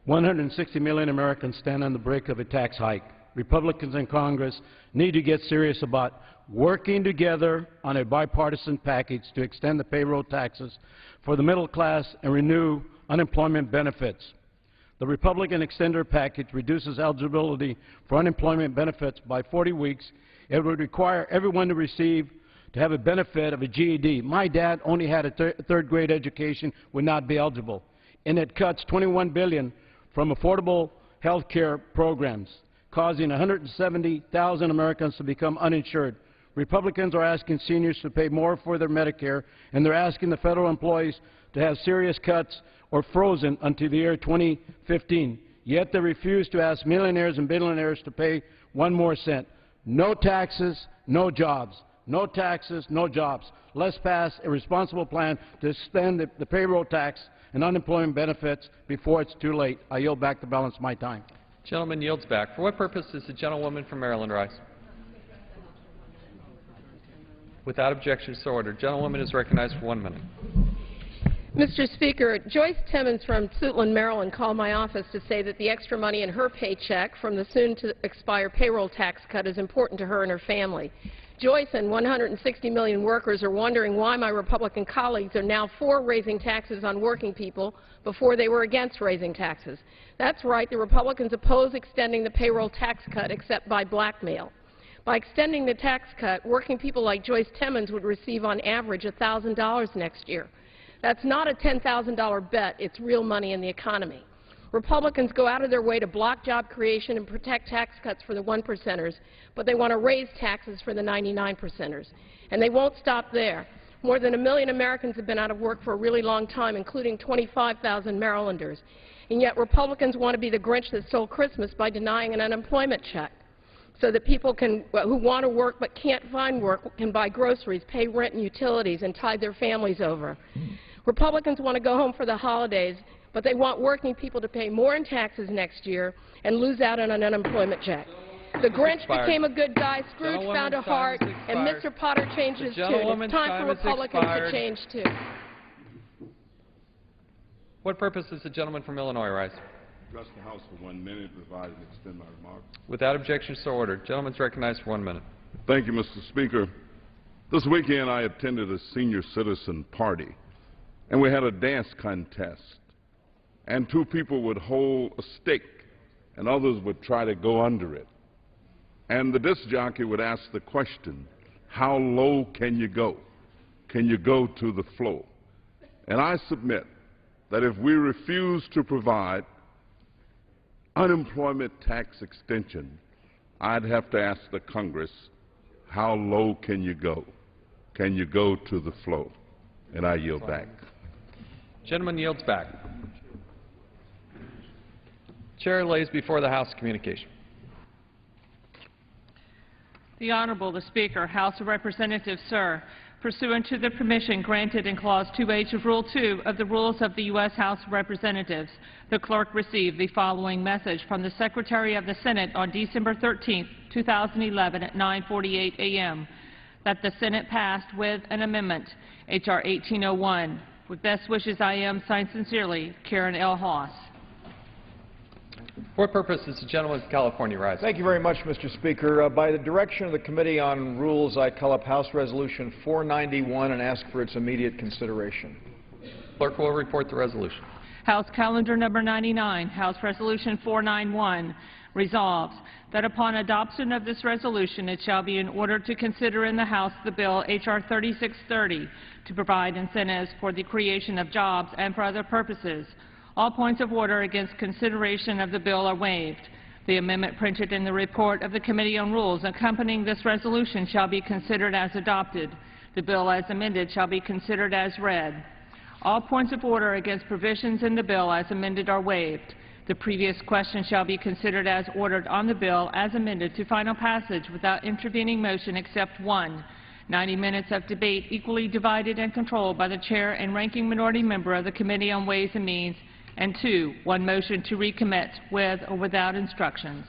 160 million Americans stand on the brink of a tax hike. Republicans in Congress need to get serious about working together on a bipartisan package to extend the payroll taxes for the middle class and renew unemployment benefits. The Republican extender package reduces eligibility for unemployment benefits by 40 weeks. It would require everyone to have a benefit of a GED. My dad only had a third grade education, would not be eligible. And it cuts $21 billion from affordable health care programs, causing 170,000 Americans to become uninsured. Republicans are asking seniors to pay more for their Medicare, and they're asking the federal employees to have serious cuts or frozen until the year 2015. Yet they refuse to ask millionaires and billionaires to pay 1 more cent. No taxes, no jobs. No taxes, no jobs. Let's pass a responsible plan to extend the payroll tax and unemployment benefits before it's too late. I yield back to balance my time. Gentleman yields back. For what purpose does the gentlewoman from Maryland rise? Without objection, so ordered. Gentlewoman is recognized for 1 minute. Mr. Speaker, Joyce Timmons from Suitland, Maryland, called my office to say that the extra money in her paycheck from the soon-to-expire payroll tax cut is important to her and her family. Joyce and 160 million workers are wondering why my Republican colleagues are now for raising taxes on working people before they were against raising taxes. That's right, the Republicans oppose extending the payroll tax cut except by blackmail. By extending the tax cut, working people like Joyce Timmons would receive on average $1,000 next year. That's not a $10,000 bet, it's real money in the economy. Republicans go out of their way to block job creation and protect tax cuts for the 1%ers, but they want to raise taxes for the 99%ers. And they won't stop there. More than 1 million Americans have been out of work for a really long time, including 25,000 Marylanders. And yet Republicans want to be the Grinch that stole Christmas by denying an unemployment check so that people who want to work but can't find work can buy groceries, pay rent and utilities, and tide their families over. Republicans want to go home for the holidays, but they want working people to pay more in taxes next year and lose out on an unemployment check. The Grinch became a good guy, Scrooge found a heart, and Mr. Potter changed his tune. It's time for Republicans to change too. What purpose does the gentleman from Illinois rise? Address the House for 1 minute, revise and extend my remarks. Without objection, so ordered. Gentleman is recognized for 1 minute. Thank you, Mr. Speaker. This weekend I attended a senior citizen party, and we had a dance contest. And two people would hold a stick, and others would try to go under it. And the disc jockey would ask the question, how low can you go? Can you go to the floor? And I submit that if we refuse to provide unemployment tax extension, I'd have to ask the Congress, how low can you go? Can you go to the floor? And I yield back. Gentleman yields back. Chair lays before the House communication. The Honorable, the Speaker, House of Representatives, sir. Pursuant to the permission granted in Clause 2H of Rule 2 of the Rules of the U.S. House of Representatives, the clerk received the following message from the Secretary of the Senate on December 13, 2011 at 9:48 a.m. that the Senate passed with an amendment, H.R. 1801. With best wishes, I am, signed sincerely, Karen L. Haas. For what purpose does the gentleman from California rise? Thank you very much, Mr. Speaker. By the direction of the Committee on Rules, I call up House Resolution 491 and ask for its immediate consideration. Clerk will report the resolution. House Calendar Number 99, House Resolution 491, resolves that upon adoption of this resolution, it shall be in order to consider in the House the bill H.R. 3630 to provide incentives for the creation of jobs and for other purposes. All points of order against consideration of the bill are waived. The amendment printed in the report of the Committee on Rules accompanying this resolution shall be considered as adopted. The bill as amended shall be considered as read. All points of order against provisions in the bill as amended are waived. The previous question shall be considered as ordered on the bill as amended to final passage without intervening motion except one. 90 minutes of debate equally divided and controlled by the Chair and Ranking Minority Member of the Committee on Ways and Means, and 2, one motion to recommit with or without instructions.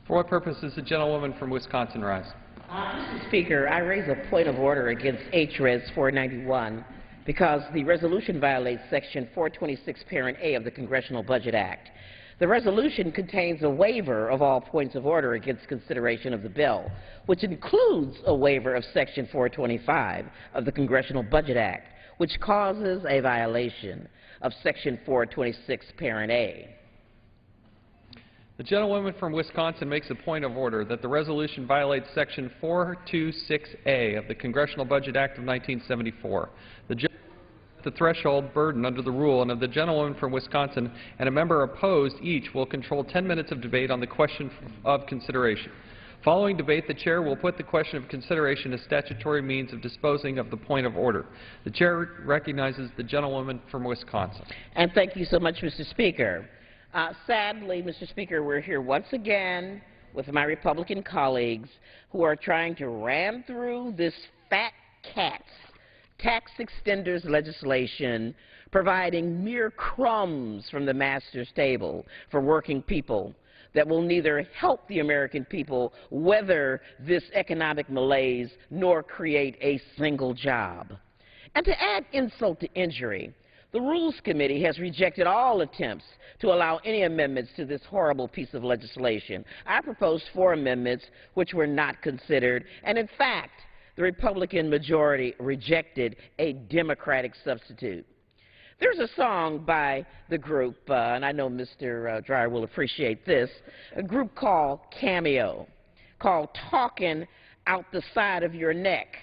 For what purpose does the gentlewoman from Wisconsin rise? Mr. Speaker, I raise a point of order against H.Res. 491 because the resolution violates Section 426, Parent A of the Congressional Budget Act. The resolution contains a waiver of all points of order against consideration of the bill, which includes a waiver of Section 425 of the Congressional Budget Act, which causes a violation of Section 426, Parent A. The gentlewoman from Wisconsin makes a point of order that the resolution violates Section 426A of the Congressional Budget Act of 1974. The threshold burden under the rule, and of the gentlewoman from Wisconsin and a member opposed each will control 10 minutes of debate on the question of consideration. Following debate, the Chair will put the question of consideration as statutory means of disposing of the point of order. The Chair recognizes the gentlewoman from Wisconsin. And thank you so much, Mr. Speaker. Sadly, Mr. Speaker, we're here once again with my Republican colleagues who are trying to ram through this fat cat's tax extenders legislation, providing mere crumbs from the master's table for working people that will neither help the American people weather this economic malaise nor create a single job. And to add insult to injury, The Rules Committee has rejected all attempts to allow any amendments to this horrible piece of legislation. I proposed 4 amendments which were not considered, and in fact, the Republican majority rejected a Democratic substitute. There's a song by the group, and I know Mr. Dreyer will appreciate this, a group called Cameo, called Talking Out the Side of Your Neck.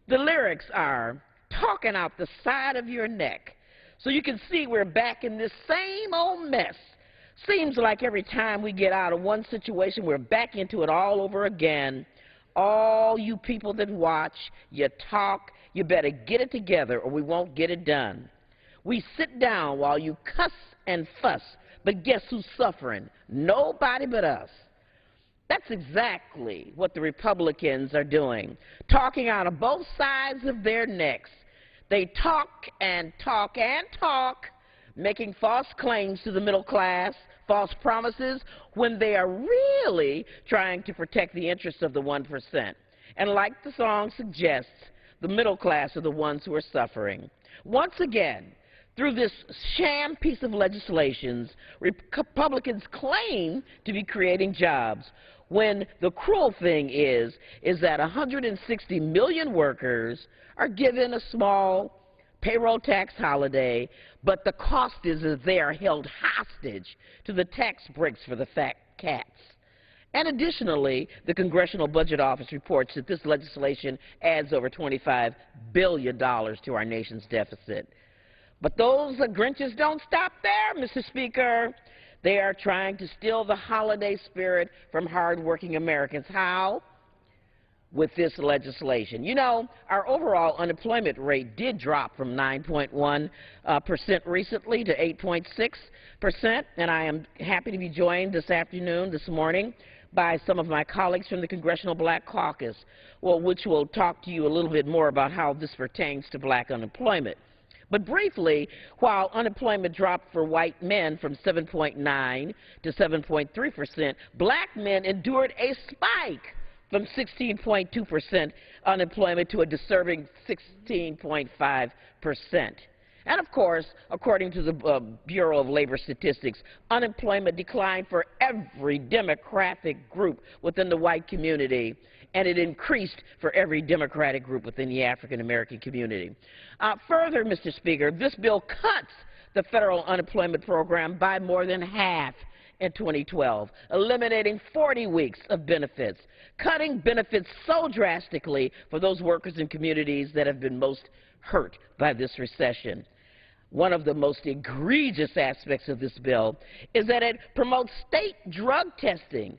The lyrics are, talking out the side of your neck. So you can see we're back in this same old mess. Seems like every time we get out of one situation, we're back into it all over again. All you people that watch, you talk, you better get it together or we won't get it done. We sit down while you cuss and fuss, but guess who's suffering? Nobody but us. That's exactly what the Republicans are doing, talking out of both sides of their necks. They talk and talk and talk, making false claims to the middle class, false promises, when they are really trying to protect the interests of the 1%. And like the song suggests, the middle class are the ones who are suffering. Once again, through this sham piece of legislation, Republicans claim to be creating jobs, when the cruel thing is that 160 million workers are given a small payroll tax holiday, but the cost is that they are held hostage to the tax breaks for the fat cats. And additionally, the Congressional Budget Office reports that this legislation adds over $25 billion to our nation's deficit. But those Grinches don't stop there, Mr. Speaker. They are trying to steal the holiday spirit from hardworking Americans. How? With this legislation. You know, our overall unemployment rate did drop from 9.1% recently to 8.6%, and I am happy to be joined this morning, by some of my colleagues from the Congressional Black Caucus, which will talk to you a little bit more about how this pertains to black unemployment. But briefly, while unemployment dropped for white men from 7.9 to 7.3%, black men endured a spike from 16.2% unemployment to a disturbing 16.5%. And of course, according to the Bureau of Labor Statistics, unemployment declined for every demographic group within the white community, and it increased for every democratic group within the African American community. Further, Mr. Speaker, this bill cuts the federal unemployment program by more than half in 2012, eliminating 40 weeks of benefits, cutting benefits so drastically for those workers and communities that have been most hurt by this recession. One of the most egregious aspects of this bill is that it promotes state drug testing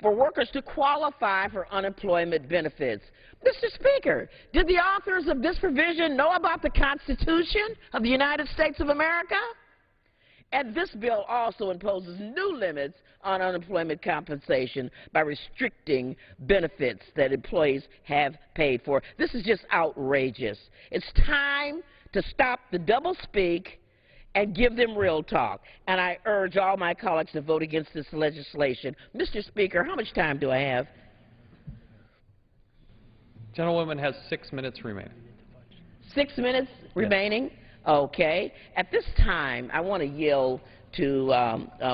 for workers to qualify for unemployment benefits. Mr. Speaker, did the authors of this provision know about the Constitution of the United States of America? And this bill also imposes new limits on unemployment compensation by restricting benefits that employees have paid for. This is just outrageous. It's time to stop the doublespeak and give them real talk. And I urge all my colleagues to vote against this legislation. Mr. Speaker, how much time do I have? Gentlewoman has 6 minutes remaining. 6 minutes remaining? Yes. Okay. At this time, I want to yield to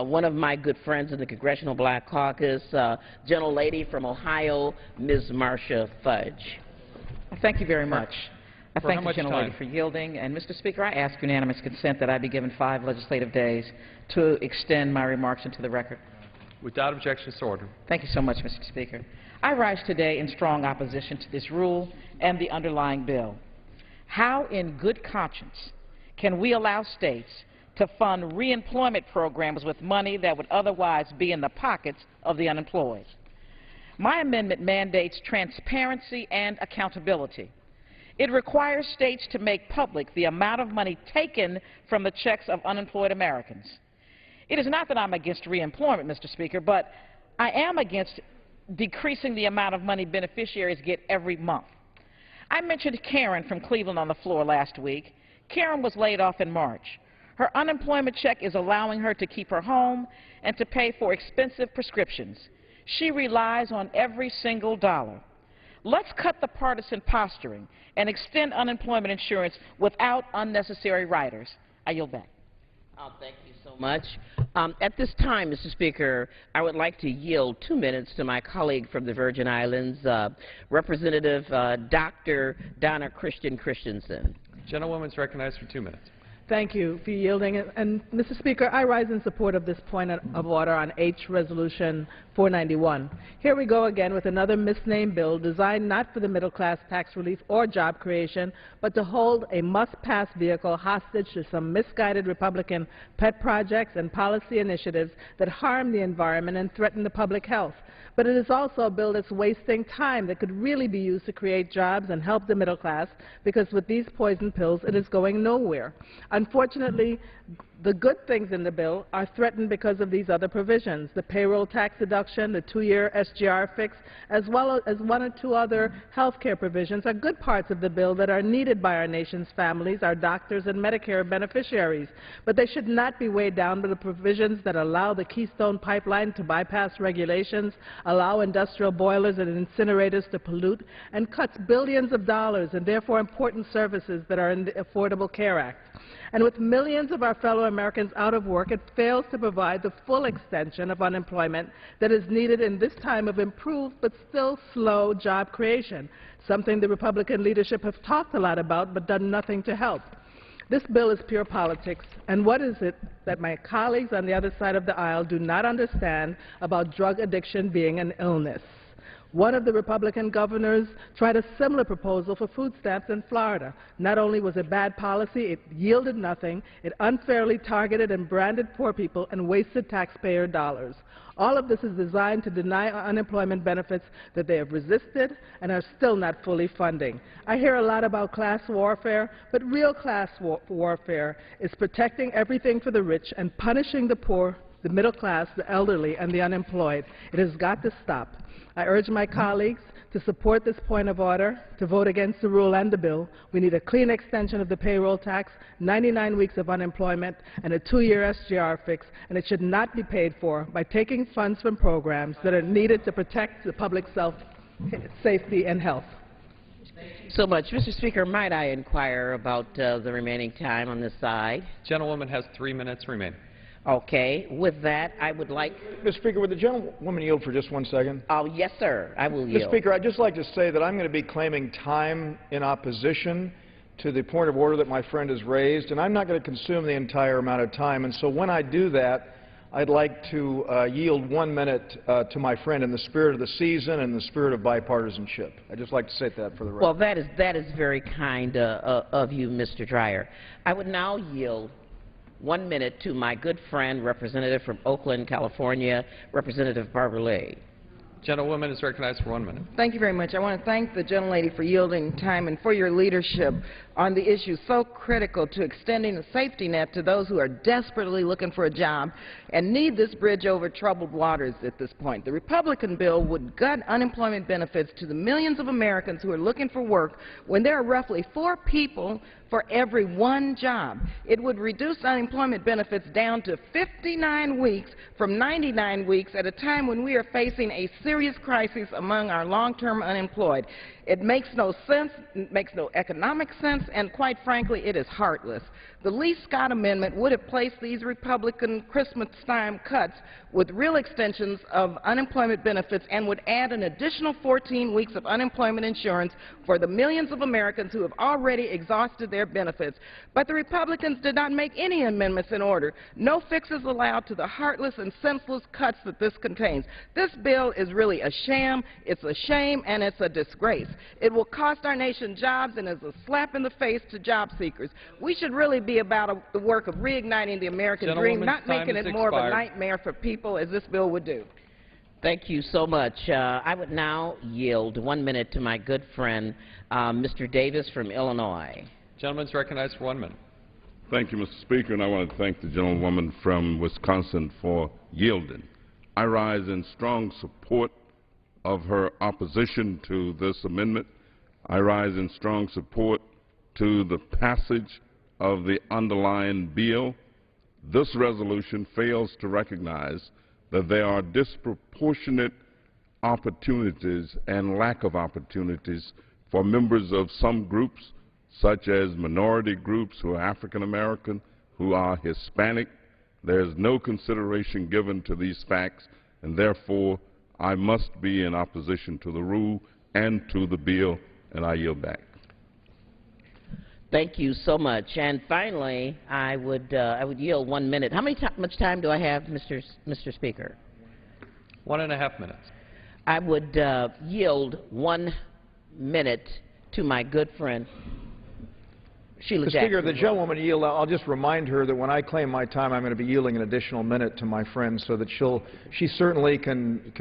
one of my good friends in the Congressional Black Caucus, gentlelady from Ohio, Ms. Marcia Fudge. Thank you very much. I For thank how the much gentlelady time? for yielding. And, Mr. Speaker, I ask unanimous consent that I be given 5 legislative days to extend my remarks into the record. Without objection, so ordered. Thank you so much, Mr. Speaker. I rise today in strong opposition to this rule and the underlying bill. How in good conscience can we allow states to fund reemployment programs with money that would otherwise be in the pockets of the unemployed? My amendment mandates transparency and accountability. It requires states to make public the amount of money taken from the checks of unemployed Americans. It is not that I'm against reemployment, Mr. Speaker, but I am against decreasing the amount of money beneficiaries get every month. I mentioned Karen from Cleveland on the floor last week. Karen was laid off in March. Her unemployment check is allowing her to keep her home and to pay for expensive prescriptions. She relies on every single dollar. Let's cut the partisan posturing and extend unemployment insurance without unnecessary riders. I yield back. Thank you so much. At this time, Mr. Speaker, I would like to yield 2 minutes to my colleague from the Virgin Islands, Representative Dr. Donna Christensen. Gentlewoman is recognized for 2 minutes. Thank you for yielding. And Mr. Speaker, I rise in support of this point of order on H. Resolution 491. Here we go again with another misnamed bill designed not for the middle-class tax relief or job creation, but to hold a must-pass vehicle hostage to some misguided Republican pet projects and policy initiatives that harm the environment and threaten the public health. But it is also a bill that's wasting time that could really be used to create jobs and help the middle class, because with these poison pills, it is going nowhere. Unfortunately, the good things in the bill are threatened because of these other provisions: the payroll tax deduction, the 2-year SGR fix, as well as 1 or 2 other health care provisions are good parts of the bill that are needed by our nation's families, our doctors, and Medicare beneficiaries. But they should not be weighed down by the provisions that allow the Keystone Pipeline to bypass regulations, allow industrial boilers and incinerators to pollute, and cuts billions of dollars and therefore important services that are in the Affordable Care Act. And with millions of our fellow Americans out of work, it fails to provide the full extension of unemployment that is needed in this time of improved but still slow job creation, something the Republican leadership have talked a lot about but done nothing to help. This bill is pure politics, and what is it that my colleagues on the other side of the aisle do not understand about drug addiction being an illness? One of the Republican governors tried a similar proposal for food stamps in Florida. Not only was it bad policy, it yielded nothing, it unfairly targeted and branded poor people and wasted taxpayer dollars. All of this is designed to deny unemployment benefits that they have resisted and are still not fully funding. I hear a lot about class warfare, but real class warfare is protecting everything for the rich and punishing the poor, the middle class, the elderly, and the unemployed. It has got to stop. I urge my colleagues to support this point of order, to vote against the rule and the bill. We need a clean extension of the payroll tax, 99 weeks of unemployment, and a 2-year SGR fix, and it should not be paid for by taking funds from programs that are needed to protect the public safety and health. So much. Mr. Speaker, might I inquire about the remaining time on this side? Gentlewoman has 3 minutes remaining. Okay. With that, I would like... Mr. Speaker, would the gentlewoman yield for just 1 second? Oh, yes, sir. I will yield. Mr. Speaker, I'd just like to say that I'm going to be claiming time in opposition to the point of order that my friend has raised, and I'm not going to consume the entire amount of time. And so when I do that, I'd like to yield 1 minute to my friend in the spirit of the season and the spirit of bipartisanship. I'd just like to say that for the record. Well, that is very kind of you, Mr. Dreyer. I would now yield 1 minute to my good friend, representative from Oakland, California, Representative Barbara Lee. Gentlewoman is recognized for 1 minute. Thank you very much. I want to thank the gentlelady for yielding time and for your leadership on the issue so critical to extending a safety net to those who are desperately looking for a job and need this bridge over troubled waters at this point. The Republican bill would gut unemployment benefits to the millions of Americans who are looking for work when there are roughly 4 people for every 1 job. It would reduce unemployment benefits down to 59 weeks from 99 weeks at a time when we are facing a serious crisis among our long-term unemployed. It makes no sense, it makes no economic sense, and quite frankly, it is heartless. The Lee Scott Amendment would have placed these Republican Christmas-time cuts with real extensions of unemployment benefits and would add an additional 14 weeks of unemployment insurance for the millions of Americans who have already exhausted their benefits. But the Republicans did not make any amendments in order. No fixes allowed to the heartless and senseless cuts that this contains. This bill is really a sham, it's a shame, and it's a disgrace. It will cost our nation jobs and is a slap in the face to job seekers. We should really be about the work of reigniting the American dream, not making it more of a nightmare for people as this bill would do. Thank you so much. I would now yield 1 minute to my good friend, Mr. Davis from Illinois. Gentleman is recognized for 1 minute. Thank you, Mr. Speaker, and I want to thank the gentlewoman from Wisconsin for yielding. I rise in strong support of her opposition to this amendment. I rise in strong support to the passage of the underlying bill. This resolution fails to recognize that there are disproportionate opportunities and lack of opportunities for members of some groups, such as minority groups who are African American, who are Hispanic. There is no consideration given to these facts, and therefore I must be in opposition to the rule and to the bill, and I yield back. Thank you so much. And finally, I would yield 1 minute. Much time do I have, Mr. Speaker? 1.5 minutes. I would yield 1 minute to my good friend Sheila Mr. Speaker, the Jackson. gentlewoman yield. I'll just remind her that when I claim my time, I'm going to be yielding an additional minute to my friend, so that she certainly can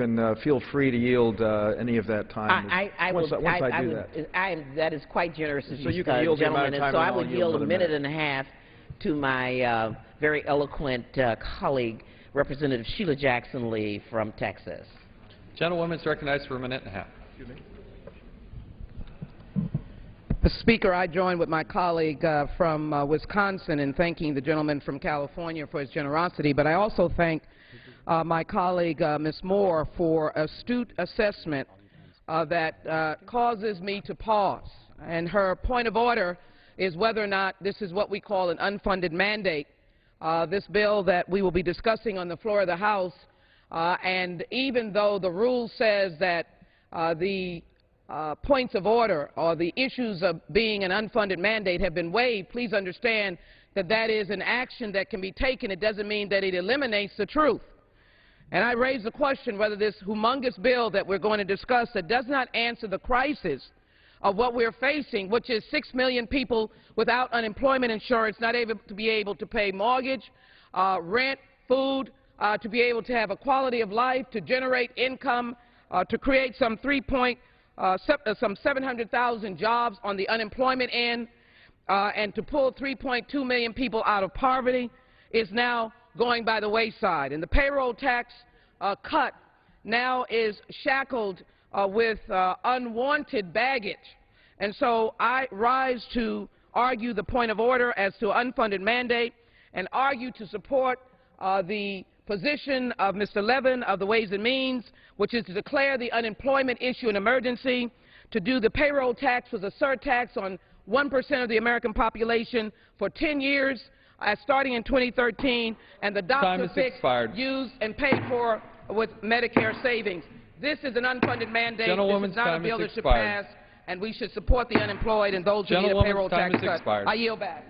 feel free to yield any of that time. That is quite generous of so you, you can yield gentlemen. the amount of time, so I and would I'll yield a minute minute and a half to my very eloquent colleague, Representative Sheila Jackson Lee from Texas. Gentlewoman is recognized for 1.5 minutes. Mr. Speaker, I join with my colleague from Wisconsin in thanking the gentleman from California for his generosity, but I also thank my colleague, Ms. Moore, for astute assessment that causes me to pause. And her point of order is whether or not this is what we call an unfunded mandate. This bill that we will be discussing on the floor of the House, and even though the rule says that the points of order or the issues of being an unfunded mandate have been waived, please understand that that is an action that can be taken. It doesn't mean that it eliminates the truth. And I raise the question whether this humongous bill that we're going to discuss that does not answer the crisis of what we're facing, which is 6 million people without unemployment insurance, not able to pay mortgage, rent, food, to be able to have a quality of life, to generate income, to create some 700,000 jobs on the unemployment end, and to pull 3.2 million people out of poverty is now going by the wayside. And the payroll tax cut now is shackled with unwanted baggage. And so I rise to argue the point of order as to unfunded mandate and argue to support the position of Mr. Levin of the Ways and Means, which is to declare the unemployment issue an emergency, to do the payroll tax was a surtax on 1% of the American population for 10 years, starting in 2013, and the doctor fix used and paid for with Medicare savings. This is an unfunded mandate. This is not a bill that should pass, and we should support the unemployed and those who need a payroll tax cut. I yield back.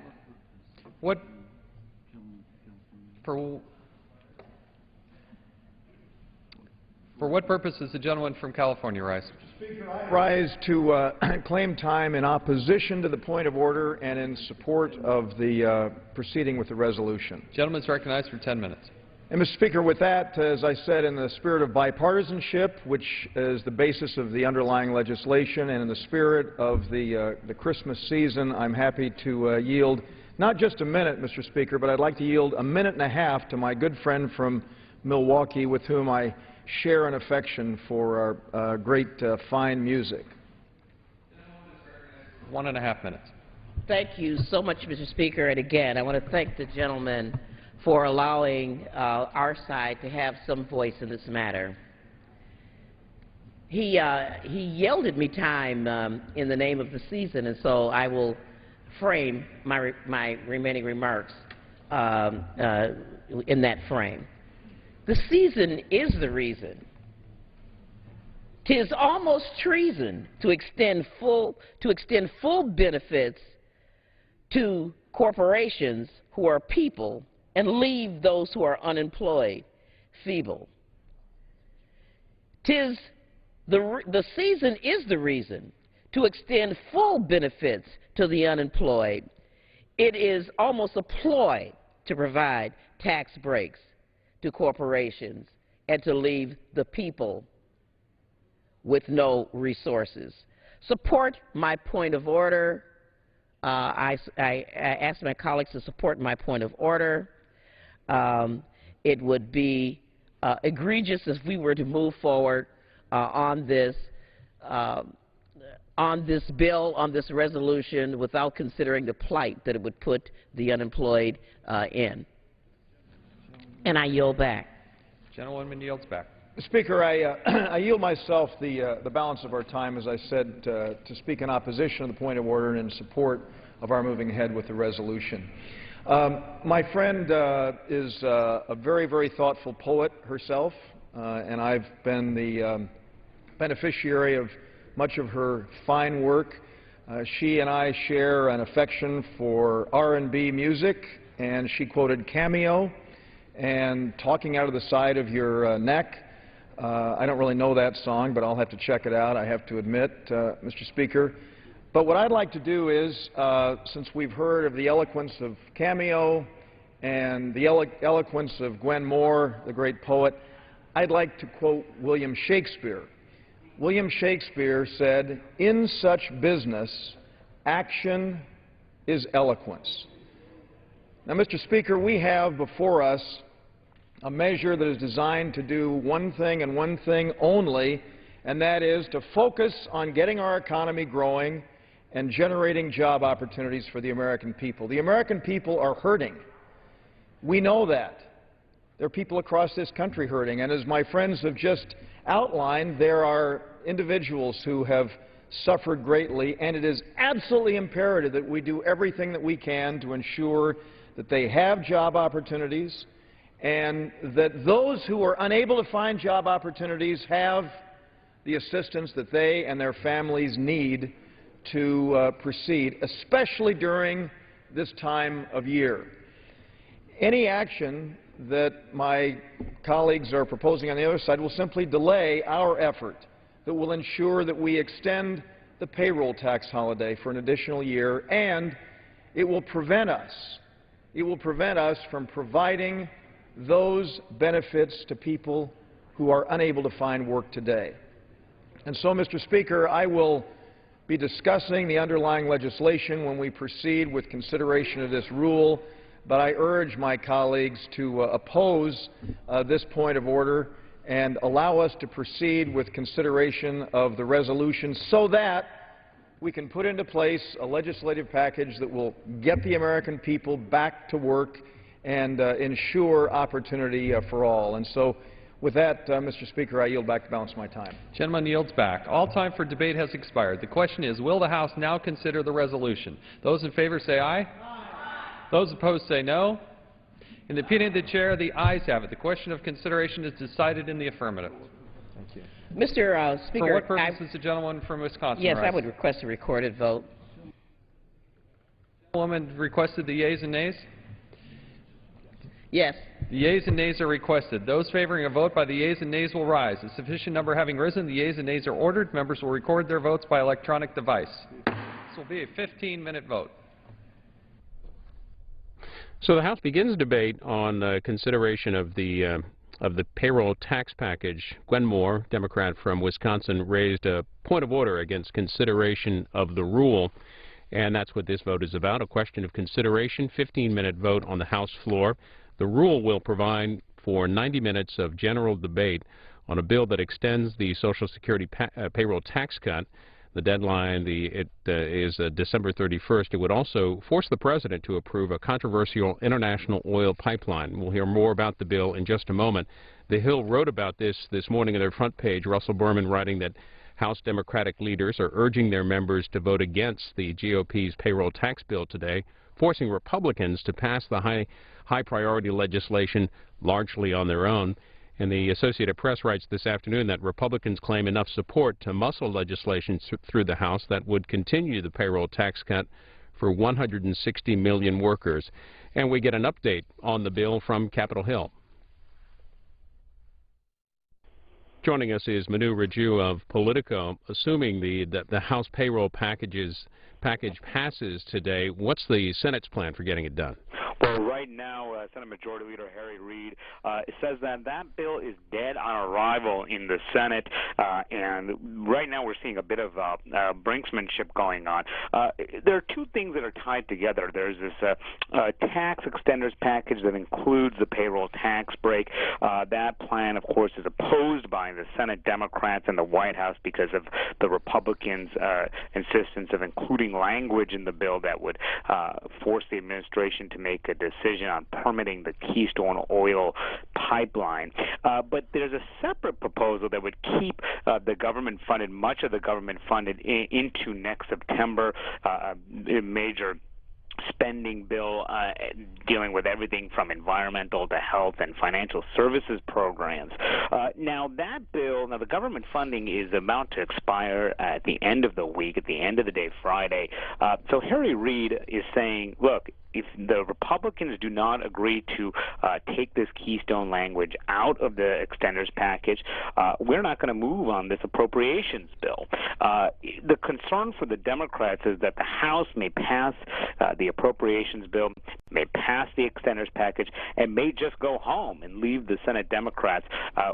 For what purpose does the gentleman from California rise? Speaker, I rise to claim time in opposition to the point of order and in support of the proceeding with the resolution. Gentleman is recognized for 10 minutes. And, Mr. Speaker, with that, as I said, in the spirit of bipartisanship, which is the basis of the underlying legislation, and in the spirit of the Christmas season, I'm happy to yield not just a minute, Mr. Speaker, but I'd like to yield 1.5 minutes to my good friend from Milwaukee, with whom I share an affection for our great fine music. 1.5 minutes. Thank you so much, Mr. Speaker. And again, I want to thank the gentleman for allowing our side to have some voice in this matter. He yielded me time in the name of the season, and so I will frame my remaining remarks in that frame. The season is the reason. 'Tis almost treason to extend full benefits to corporations who are people and leave those who are unemployed feeble. The season is the reason to extend full benefits to the unemployed. It is almost a ploy to provide tax breaks to corporations and to leave the people with no resources. Support my point of order. I ask my colleagues to support my point of order. It would be egregious if we were to move forward on this bill, on this resolution, without considering the plight that it would put the unemployed in. And I yield back. Gentlewoman yields back. Speaker, I yield myself the balance of our time, as I said, to speak in opposition to the point of order and in support of our moving ahead with the resolution. My friend is a very, very thoughtful poet herself, and I've been the beneficiary of much of her fine work. She and I share an affection for R&B music, and she quoted Cameo and Talking Out of the Side of Your Neck. I don't really know that song, but I'll have to check it out, I have to admit, Mr. Speaker. But what I'd like to do is, since we've heard of the eloquence of Cameo and the eloquence of Gwen Moore, the great poet, I'd like to quote William Shakespeare. William Shakespeare said, "In such business, action is eloquence." Now, Mr. Speaker, we have before us a measure that is designed to do one thing and one thing only, and that is to focus on getting our economy growing and generating job opportunities for the American people. The American people are hurting. We know that. There are people across this country hurting, and as my friends have just outlined, there are individuals who have suffered greatly, and it is absolutely imperative that we do everything that we can to ensure that they have job opportunities and that those who are unable to find job opportunities have the assistance that they and their families need to proceed, especially during this time of year. Any action that my colleagues are proposing on the other side will simply delay our effort that will ensure that we extend the payroll tax holiday for an additional year, and it will prevent us from providing those benefits to people who are unable to find work today. And so, Mr. Speaker, I will be discussing the underlying legislation when we proceed with consideration of this rule, but I urge my colleagues to oppose this point of order and allow us to proceed with consideration of the resolution so that we can put into place a legislative package that will get the American people back to work and ensure opportunity for all. And so, with that, Mr. Speaker, I yield back the balance of my time. Gentleman yields back. All time for debate has expired. The question is, will the House now consider the resolution? Those in favor say aye. Aye. Those opposed say no. In the opinion of the Chair, the ayes have it. The question of consideration is decided in the affirmative. Thank you. Mr. Speaker, for what purpose does the gentleman from Wisconsin yes, rise? I would request a recorded vote. The woman requested the yeas and nays? Yes. The yeas and nays are requested. Those favoring a vote by the yeas and nays will rise. A sufficient number having risen, the yeas and nays are ordered. Members will record their votes by electronic device. This will be a 15-minute vote. So the House begins debate on consideration of the payroll tax package. Gwen Moore, Democrat from Wisconsin, raised a point of order against consideration of the rule, and that's what this vote is about, a question of consideration, 15-minute vote on the House floor. The rule will provide for 90 minutes of general debate on a bill that extends the Social Security payroll tax cut. The deadline is December 31st. It would also force the President to approve a controversial international oil pipeline. We'll hear more about the bill in just a moment. The Hill wrote about this morning on their front page, Russell Berman writing that House Democratic leaders are urging their members to vote against the GOP's payroll tax bill today, forcing Republicans to pass the high-priority legislation largely on their own. And the Associated Press writes this afternoon that Republicans claim enough support to muscle legislation through the House that would continue the payroll tax cut for 160 million workers. And we get an update on the bill from Capitol Hill. Joining us is Manu Raju of Politico. Assuming the House payroll package passes today, what's the Senate's plan for getting it done? Well, right now, Senate Majority Leader Harry Reid says that bill is dead on arrival in the Senate, and right now we're seeing a bit of brinksmanship going on. There are two things that are tied together. There's this tax extenders package that includes the payroll tax break. That plan, of course, is opposed by the Senate Democrats and the White House because of the Republicans' insistence of including language in the bill that would force the administration to make make a decision on permitting the Keystone Oil pipeline. But there's a separate proposal that would keep the government funded, much of the government funded into next September, a major spending bill dealing with everything from environmental to health and financial services programs. Now that bill, the government funding is about to expire at the end of the week, at the end of the day, Friday. So Harry Reid is saying, look, if the Republicans do not agree to take this Keystone language out of the extenders package, we're not going to move on this appropriations bill. The concern for the Democrats is that the House may pass the appropriations bill, may pass the extenders package, and may just go home and leave the Senate Democrats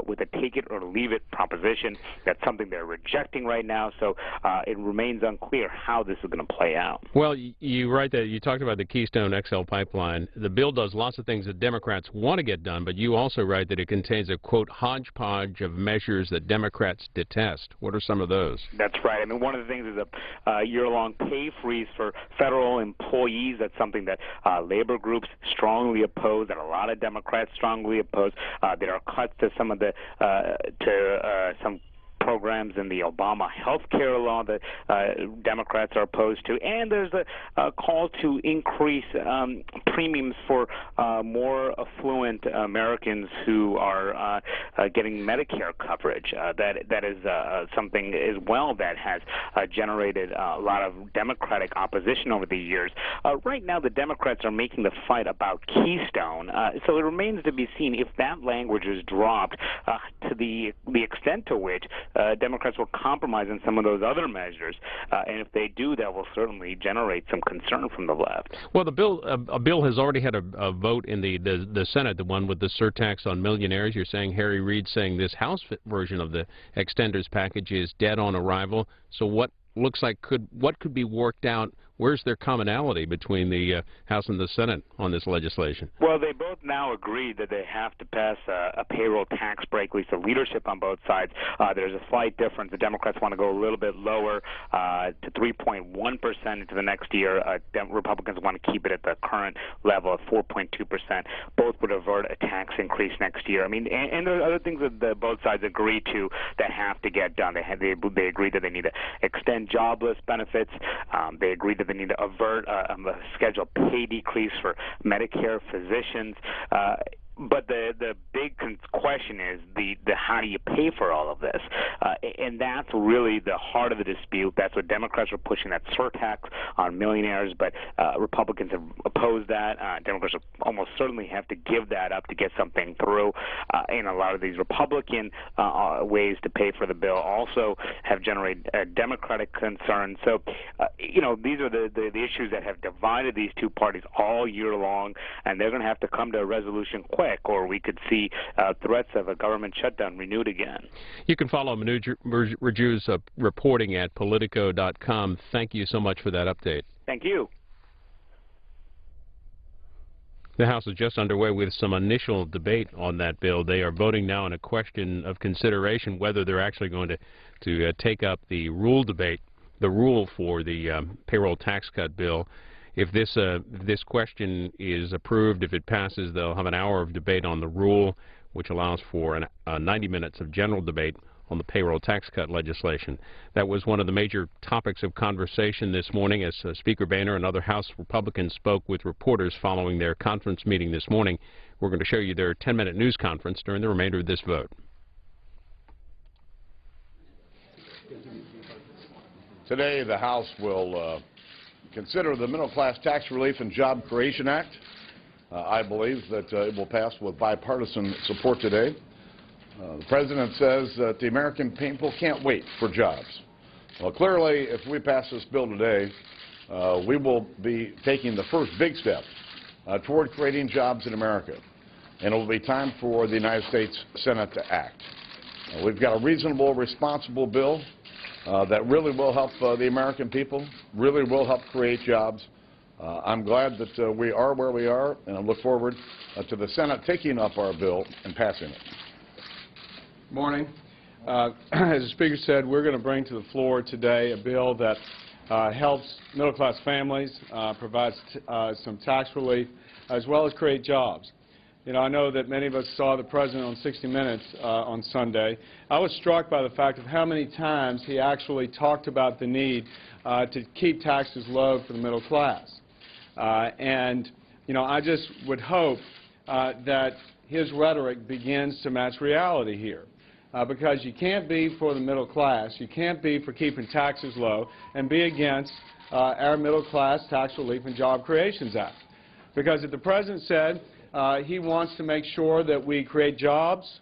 with a take it or leave it proposition. That's something they're rejecting right now, so it remains unclear how this is going to play out. Well, you write that you talked about the Keystone XL pipeline. The bill does lots of things that Democrats want to get done, but you also write that it contains a, quote, hodgepodge of measures that Democrats detest. What are some of those? That's right. I mean, one of the things is a year-long pay freeze for federal employees. That's something that labor groups strongly oppose, that a lot of Democrats strongly oppose. There are cuts to some of the some programs in the Obama health care law that Democrats are opposed to, and there's a call to increase premiums for more affluent Americans who are getting Medicare coverage. That is something as well that has generated a lot of Democratic opposition over the years. Right now, the Democrats are making the fight about Keystone, so it remains to be seen if that language is dropped to the extent to which Democrats will compromise on some of those other measures, and if they do, that will certainly generate some concern from the left. Well, a bill has already had a vote in the Senate, the one with the surtax on millionaires. You're saying Harry Reid saying this House version of the extenders package is dead on arrival. So what looks like what could be worked out? Where's their commonality between the House and the Senate on this legislation? Well, they both now agree that they have to pass a payroll tax break, at least the leadership on both sides. There's a slight difference. The Democrats want to go a little bit lower to 3.1% into the next year. Republicans want to keep it at the current level of 4.2%. Both would avert a tax increase next year. I mean, and there are other things that both sides agree to that have to get done. They agree that they need to extend jobless benefits. They agree that they need to avert a scheduled pay decrease for Medicare physicians. But the big question is the how do you pay for all of this? And that's really the heart of the dispute. That's what Democrats are pushing, that surtax on millionaires, but Republicans have opposed that. Democrats will almost certainly have to give that up to get something through. And a lot of these Republican ways to pay for the bill also have generated Democratic concerns. So, these are the issues that have divided these two parties all year long, and they're going to have to come to a resolution quick, or we could see threats of a government shutdown renewed again. You can follow Manoj Raju's reporting at Politico.com. Thank you so much for that update. Thank you. The House is just underway with some initial debate on that bill. They are voting now on a question of consideration whether they're actually going to take up the rule debate, the rule for the payroll tax cut bill. If this question is approved, if it passes, they'll have an hour of debate on the rule, which allows for 90 minutes of general debate on the payroll tax cut legislation. That was one of the major topics of conversation this morning as Speaker Boehner and other House Republicans spoke with reporters following their conference meeting this morning. We're going to show you their 10-minute news conference during the remainder of this vote. Today, the House will consider the Middle Class Tax Relief and Job Creation Act. I believe that it will pass with bipartisan support today. The President says that the American people can't wait for jobs. Well, clearly, if we pass this bill today, we will be taking the first big step toward creating jobs in America. And it will be time for the United States Senate to act. We've got a reasonable, responsible bill that really will help the American people, really will help create jobs. I'm glad that we are where we are, and I look forward to the Senate taking up our bill and passing it. Morning. As the Speaker said, we're going to bring to the floor today a bill that helps middle-class families, provides some tax relief, as well as create jobs. You know, I know that many of us saw the President on 60 Minutes on Sunday. I was struck by the fact of how many times he actually talked about the need to keep taxes low for the middle class. And, you know, I just would hope that his rhetoric begins to match reality here. Because you can't be for the middle class, you can't be for keeping taxes low, and be against our Middle Class Tax Relief and Job Creations Act. Because if the President said he wants to make sure that we create jobs,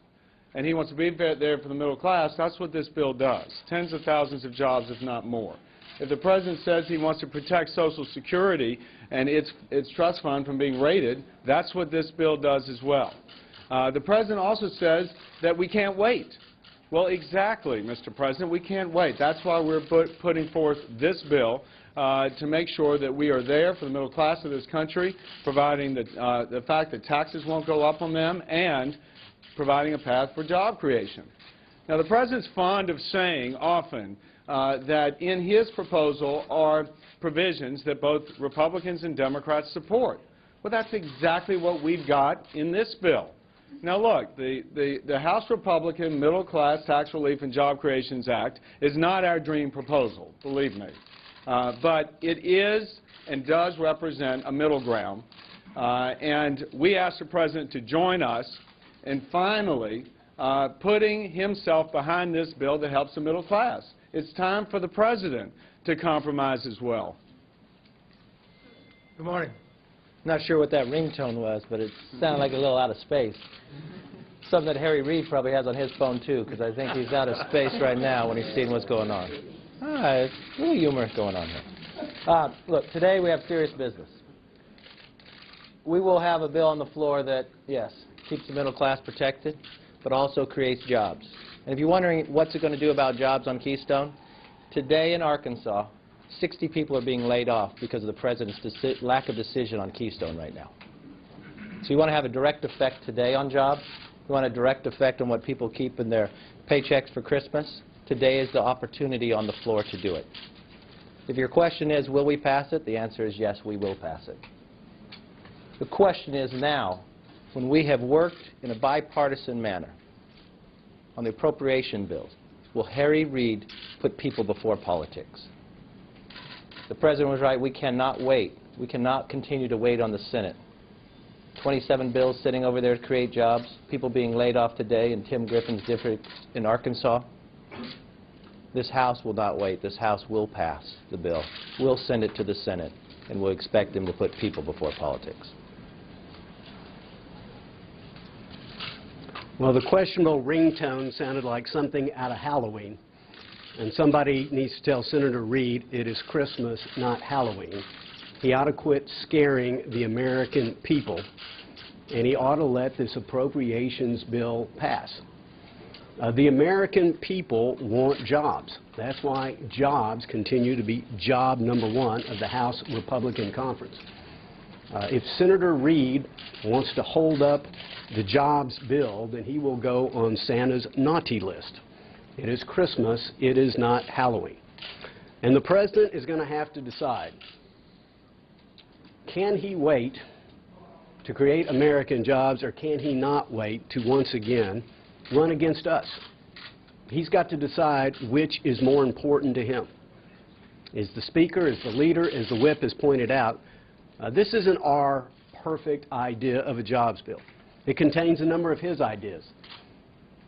and he wants to be there for the middle class, that's what this bill does. Tens of thousands of jobs, if not more. If the President says he wants to protect Social Security and its trust fund from being raided, that's what this bill does as well. The President also says that we can't wait. Well, exactly, Mr. President, we can't wait. That's why we're putting forth this bill to make sure that we are there for the middle class of this country, providing the fact that taxes won't go up on them, and providing a path for job creation. Now, the President's fond of saying often that in his proposal are provisions that both Republicans and Democrats support. Well, that's exactly what we've got in this bill. Now, look, the House Republican Middle Class Tax Relief and Job Creations Act is not our dream proposal, believe me. But it is and does represent a middle ground. And we asked the President to join us in finally putting himself behind this bill that helps the middle class. It's time for the President to compromise as well. Good morning. Not sure what that ringtone was, but it sounded like a little out of space. Something that Harry Reid probably has on his phone, too, because I think he's out of space right now when he's seeing what's going on. A little humor going on here. Look, today we have serious business. We will have a bill on the floor that, yes, keeps the middle class protected, but also creates jobs. And if you're wondering what's it going to do about jobs on Keystone, today in Arkansas, 60 people are being laid off because of the President's lack of decision on Keystone right now. So you want to have a direct effect today on jobs. You want a direct effect on what people keep in their paychecks for Christmas. Today is the opportunity on the floor to do it. If your question is, will we pass it? The answer is yes, we will pass it. The question is now, when we have worked in a bipartisan manner on the appropriation bills, will Harry Reid put people before politics? The President was right. We cannot wait. We cannot continue to wait on the Senate. 27 bills sitting over there to create jobs, people being laid off today in Tim Griffin's district in Arkansas. This House will not wait. This House will pass the bill. We'll send it to the Senate, and we'll expect them to put people before politics. Well, the questionable ringtone sounded like something out of Halloween. And somebody needs to tell Senator Reid it is Christmas, not Halloween. He ought to quit scaring the American people, and he ought to let this appropriations bill pass. The American people want jobs. That's why jobs continue to be job number one of the House Republican Conference. If Senator Reid wants to hold up the jobs bill, then he will go on Santa's naughty list. It is Christmas. It is not Halloween. And the President is going to have to decide, can he wait to create American jobs, or can he not wait to once again run against us? He's got to decide which is more important to him. As the Speaker, as the leader, as the whip has pointed out, this isn't our perfect idea of a jobs bill. It contains a number of his ideas.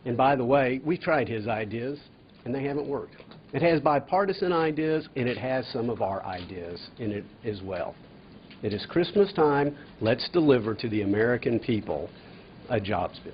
And by the way, we've tried his ideas, and they haven't worked. It has bipartisan ideas, and it has some of our ideas in it as well. It is Christmas time. Let's deliver to the American people a jobs bill.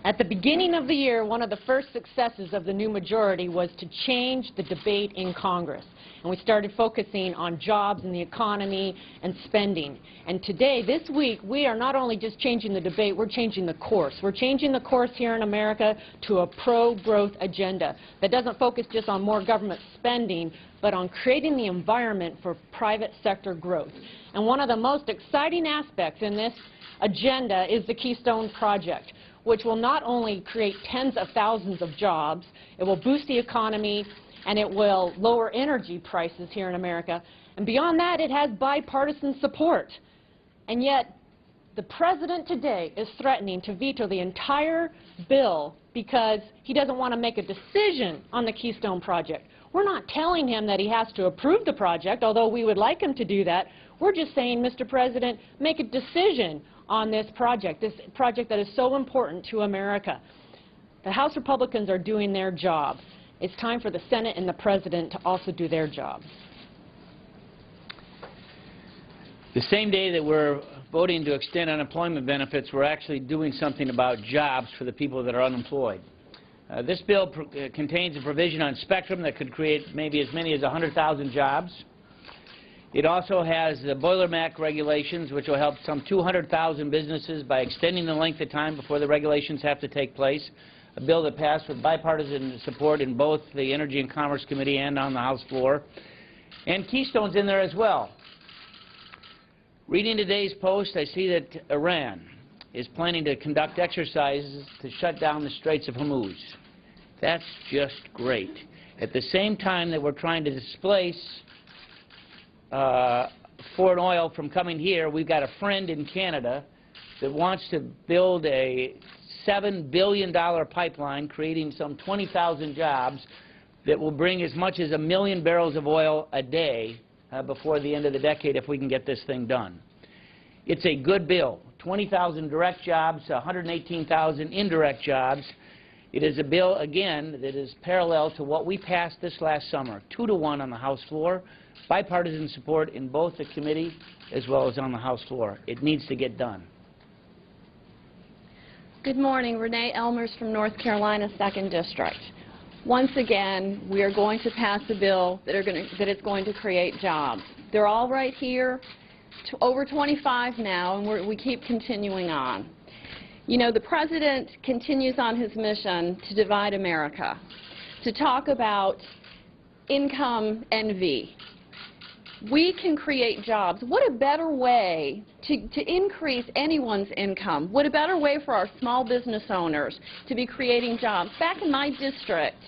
At the beginning of the year, one of the first successes of the new majority was to change the debate in Congress. And we started focusing on jobs and the economy and spending. And today, this week, we are not only just changing the debate, we're changing the course. We're changing the course here in America to a pro-growth agenda that doesn't focus just on more government spending, but on creating the environment for private sector growth. And one of the most exciting aspects in this agenda is the Keystone Project. which will not only create tens of thousands of jobs, it will boost the economy, and it will lower energy prices here in America. And beyond that, it has bipartisan support. And yet, the President today is threatening to veto the entire bill because he doesn't want to make a decision on the Keystone project. We're not telling him that he has to approve the project, although we would like him to do that. We're just saying, Mr. President, make a decision on this project that is so important to America. The House Republicans are doing their job. It's time for the Senate and the President to also do their job. The same day that we're voting to extend unemployment benefits, we're actually doing something about jobs for the people that are unemployed. This bill contains a provision on spectrum that could create maybe as many as 100,000 jobs. It also has the Boilermatic regulations, which will help some 200,000 businesses by extending the length of time before the regulations have to take place, a bill that passed with bipartisan support in both the Energy and Commerce Committee and on the House floor. And Keystone's in there as well. Reading today's Post, I see that Iran is planning to conduct exercises to shut down the Straits of Hormuz. That's just great. At the same time that we're trying to displace foreign oil from coming here, we've got a friend in Canada that wants to build a $7 billion pipeline, creating some 20,000 jobs that will bring as much as 1 million barrels of oil a day before the end of the decade if we can get this thing done. It's a good bill. 20,000 direct jobs, 118,000 indirect jobs. It is a bill, again, that is parallel to what we passed this last summer, 2-to-1 on the House floor, bipartisan support in both the committee as well as on the House floor. It needs to get done. Good morning. Renee Elmers from North Carolina, 2nd District. Once again, we are going to pass a bill that is going to create jobs. They're all right here, over 25 now, and we keep continuing on. You know, the President continues on his mission to divide America, to talk about income envy. We can create jobs. What a better way to increase anyone's income? What a better way for our small business owners to be creating jobs? Back in my district,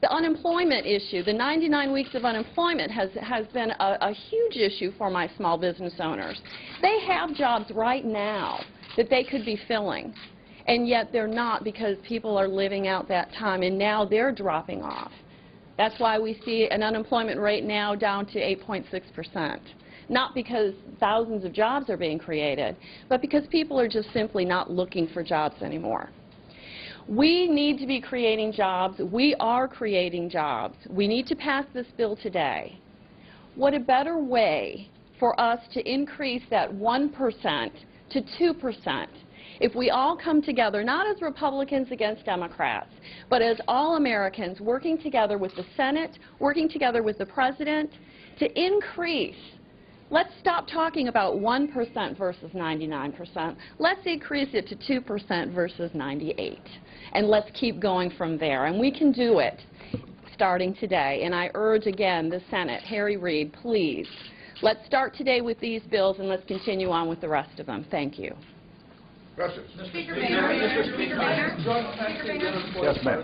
the unemployment issue, the 99 weeks of unemployment has been a huge issue for my small business owners. They have jobs right now that they could be filling, and yet they're not because people are living out that time, and now they're dropping off. That's why we see an unemployment rate now down to 8.6%. Not because thousands of jobs are being created, but because people are just simply not looking for jobs anymore. We need to be creating jobs. We are creating jobs. We need to pass this bill today. What a better way for us to increase that 1% to 2%. If we all come together, not as Republicans against Democrats, but as all Americans working together with the Senate, working together with the President to increase. Let's stop talking about 1% versus 99%. Let's increase it to 2% versus 98%. And let's keep going from there. And we can do it starting today. And I urge again the Senate, Harry Reid, please, let's start today with these bills and let's continue on with the rest of them. Thank you. Questions? Speaker Boehner. Yes, ma'am.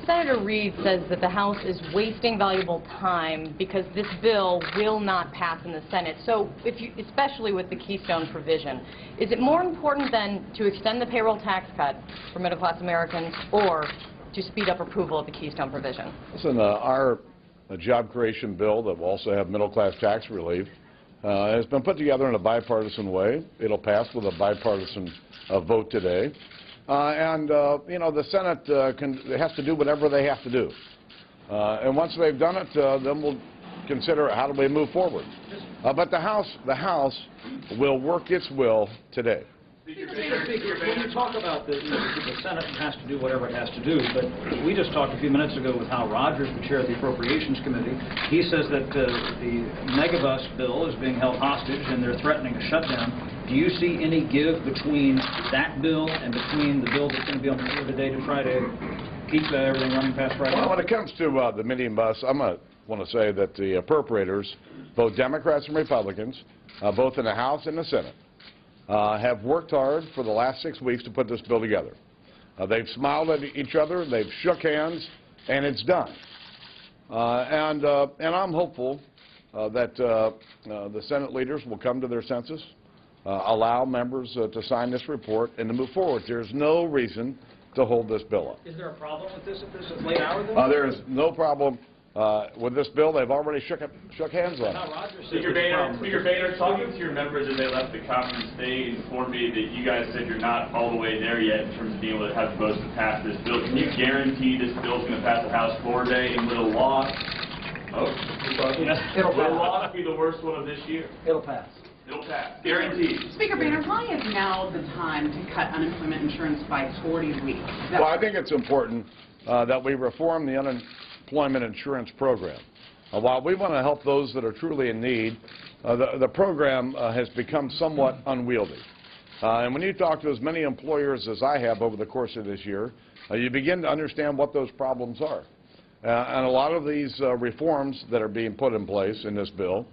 Senator Reid says that the House is wasting valuable time because this bill will not pass in the Senate. So, especially with the Keystone provision, is it more important then to extend the payroll tax cut for middle-class Americans or to speed up approval of the Keystone provision? Listen, our job creation bill that will also have middle-class tax relief has been put together in a bipartisan way. It'll pass with a bipartisan vote today. You know, the Senate has to do whatever they have to do. And once they've done it, then we'll consider how do we move forward. But the House will work its will today. Mr. Speaker, when you talk about the Senate has to do whatever it has to do, but we just talked a few minutes ago with Hal Rogers, the chair of the Appropriations Committee. He says that the megabus bill is being held hostage and they're threatening a shutdown. Do you see any give between that bill and between the bill that's going to be on the floor today to try to keep everything running past Friday? Well, when it comes to the mini bus, I want to say that the appropriators, both Democrats and Republicans, both in the House and the Senate, have worked hard for the last 6 weeks to put this bill together. They've smiled at each other, they've shook hands, and it's done. And I'm hopeful that the Senate leaders will come to their senses, allow members to sign this report, and to move forward. There's no reason to hold this bill up. Is there a problem with this at this late hour, then? There is no problem with this bill. They've already shook hands on it. Speaker Boehner, talking to your members as they left the conference, they informed me that you guys said you're not all the way there yet in terms of being able to have the votes to pass this bill. Can you guarantee this bill is going to pass the House floor today, and will the loss, will the loss be the worst one of this year? It'll pass. It'll pass. Guaranteed. Speaker Boehner, why is now the time to cut unemployment insurance by 40 weeks? Well, I think it's important that we reform the unemployment insurance program. While we want to help those that are truly in need, the program has become somewhat unwieldy. And when you talk to as many employers as I have over the course of this year, you begin to understand what those problems are. And a lot of these reforms that are being put in place in this bill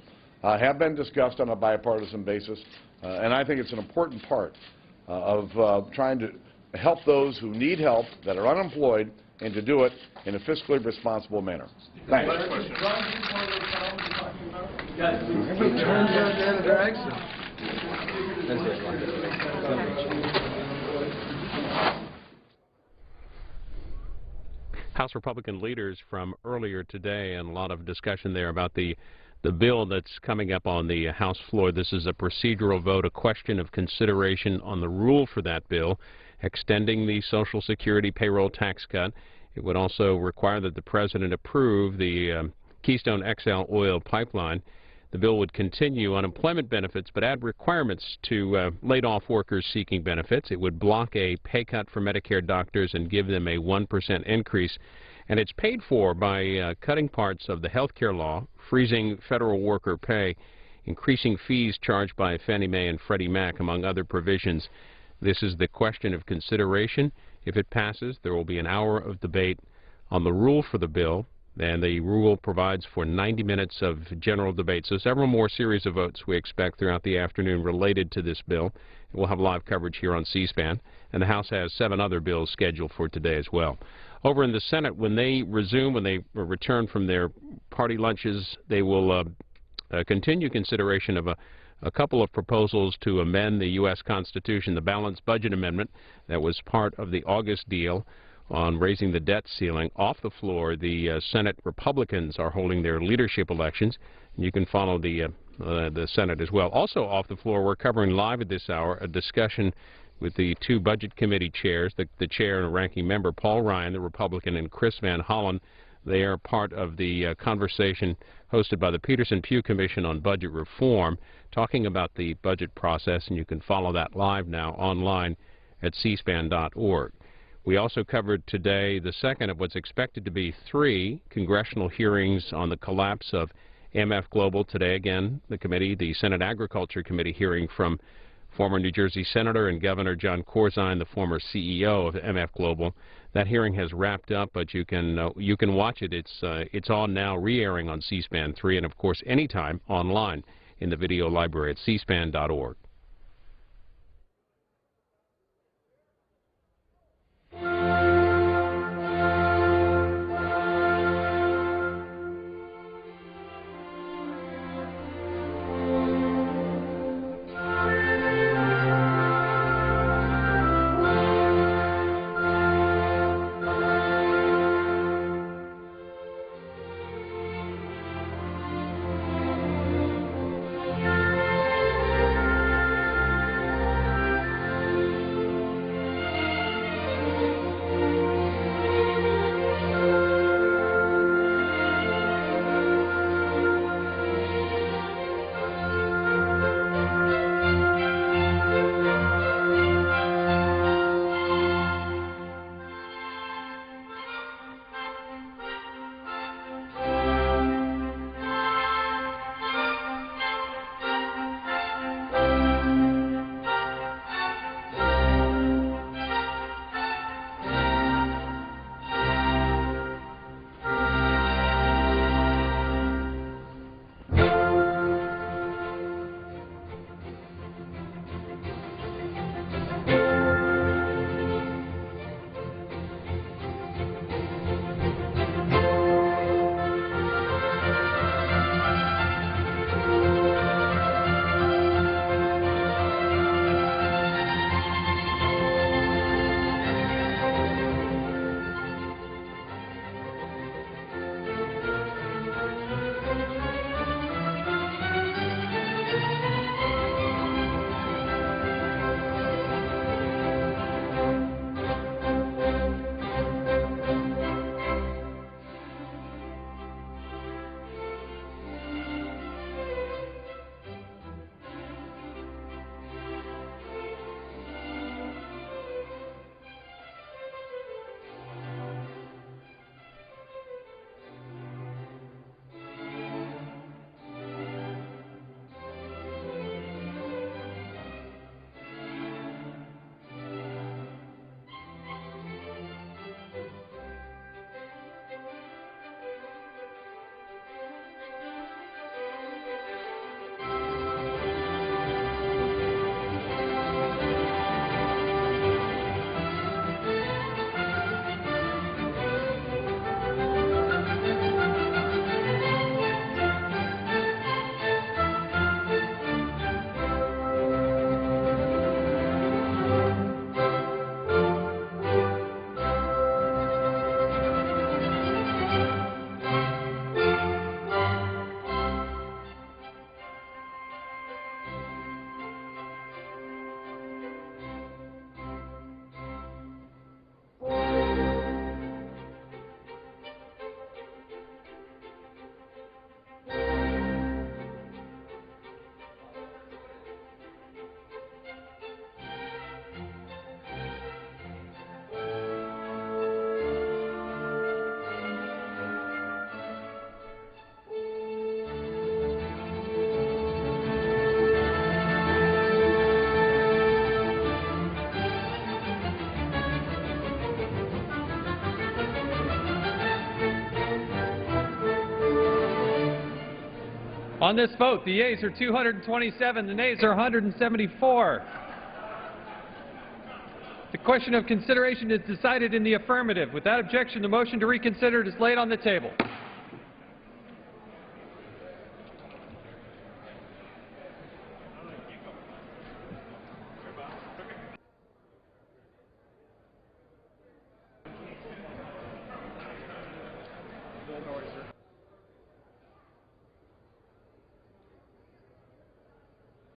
have been discussed on a bipartisan basis, and I think it's an important part of trying to help those who need help, that are unemployed, and to do it in a fiscally responsible manner. Thanks. House Republican leaders from earlier today, and a lot of discussion there about the bill that's coming up on the House floor. This is a procedural vote, a question of consideration on the rule for that bill, extending the Social Security payroll tax cut. It would also require that the President approve the Keystone XL oil pipeline. The bill would continue unemployment benefits but add requirements to laid-off workers seeking benefits. It would block a pay cut for Medicare doctors and give them a 1% increase. And it's paid for by cutting parts of the health care law, freezing federal worker pay, increasing fees charged by Fannie Mae and Freddie Mac, among other provisions. This is the question of consideration. If it passes, there will be an hour of debate on the rule for the bill, and the rule provides for 90 minutes of general debate. So several more series of votes we expect throughout the afternoon related to this bill. We'll have live coverage here on C-SPAN, and the House has 7 other bills scheduled for today as well. Over in the Senate, when they return from their party lunches, they will continue consideration of a couple of proposals to amend the U.S. Constitution, the Balanced Budget Amendment that was part of the August deal on raising the debt ceiling. Off the floor, the Senate Republicans are holding their leadership elections. You can follow the Senate as well. Also off the floor, we're covering live at this hour a discussion with the 2 Budget Committee chairs, the chair and ranking member, Paul Ryan, the Republican, and Chris Van Hollen. They are part of the conversation hosted by the Peterson-Pugh Commission on Budget Reform, talking about the budget process, and you can follow that live now online at cspan.org. We also covered today the second of what's expected to be 3 congressional hearings on the collapse of MF Global. Today, again, the Senate Agriculture Committee hearing from former New Jersey Senator and Governor John Corzine, the former CEO of MF Global. That hearing has wrapped up, but you can watch it. It's on now, re-airing on C-SPAN 3, and of course anytime online in the video library at cspan.org. On this vote, the yeas are 227, the nays are 174. The question of consideration is decided in the affirmative. Without objection, the motion to reconsider is laid on the table.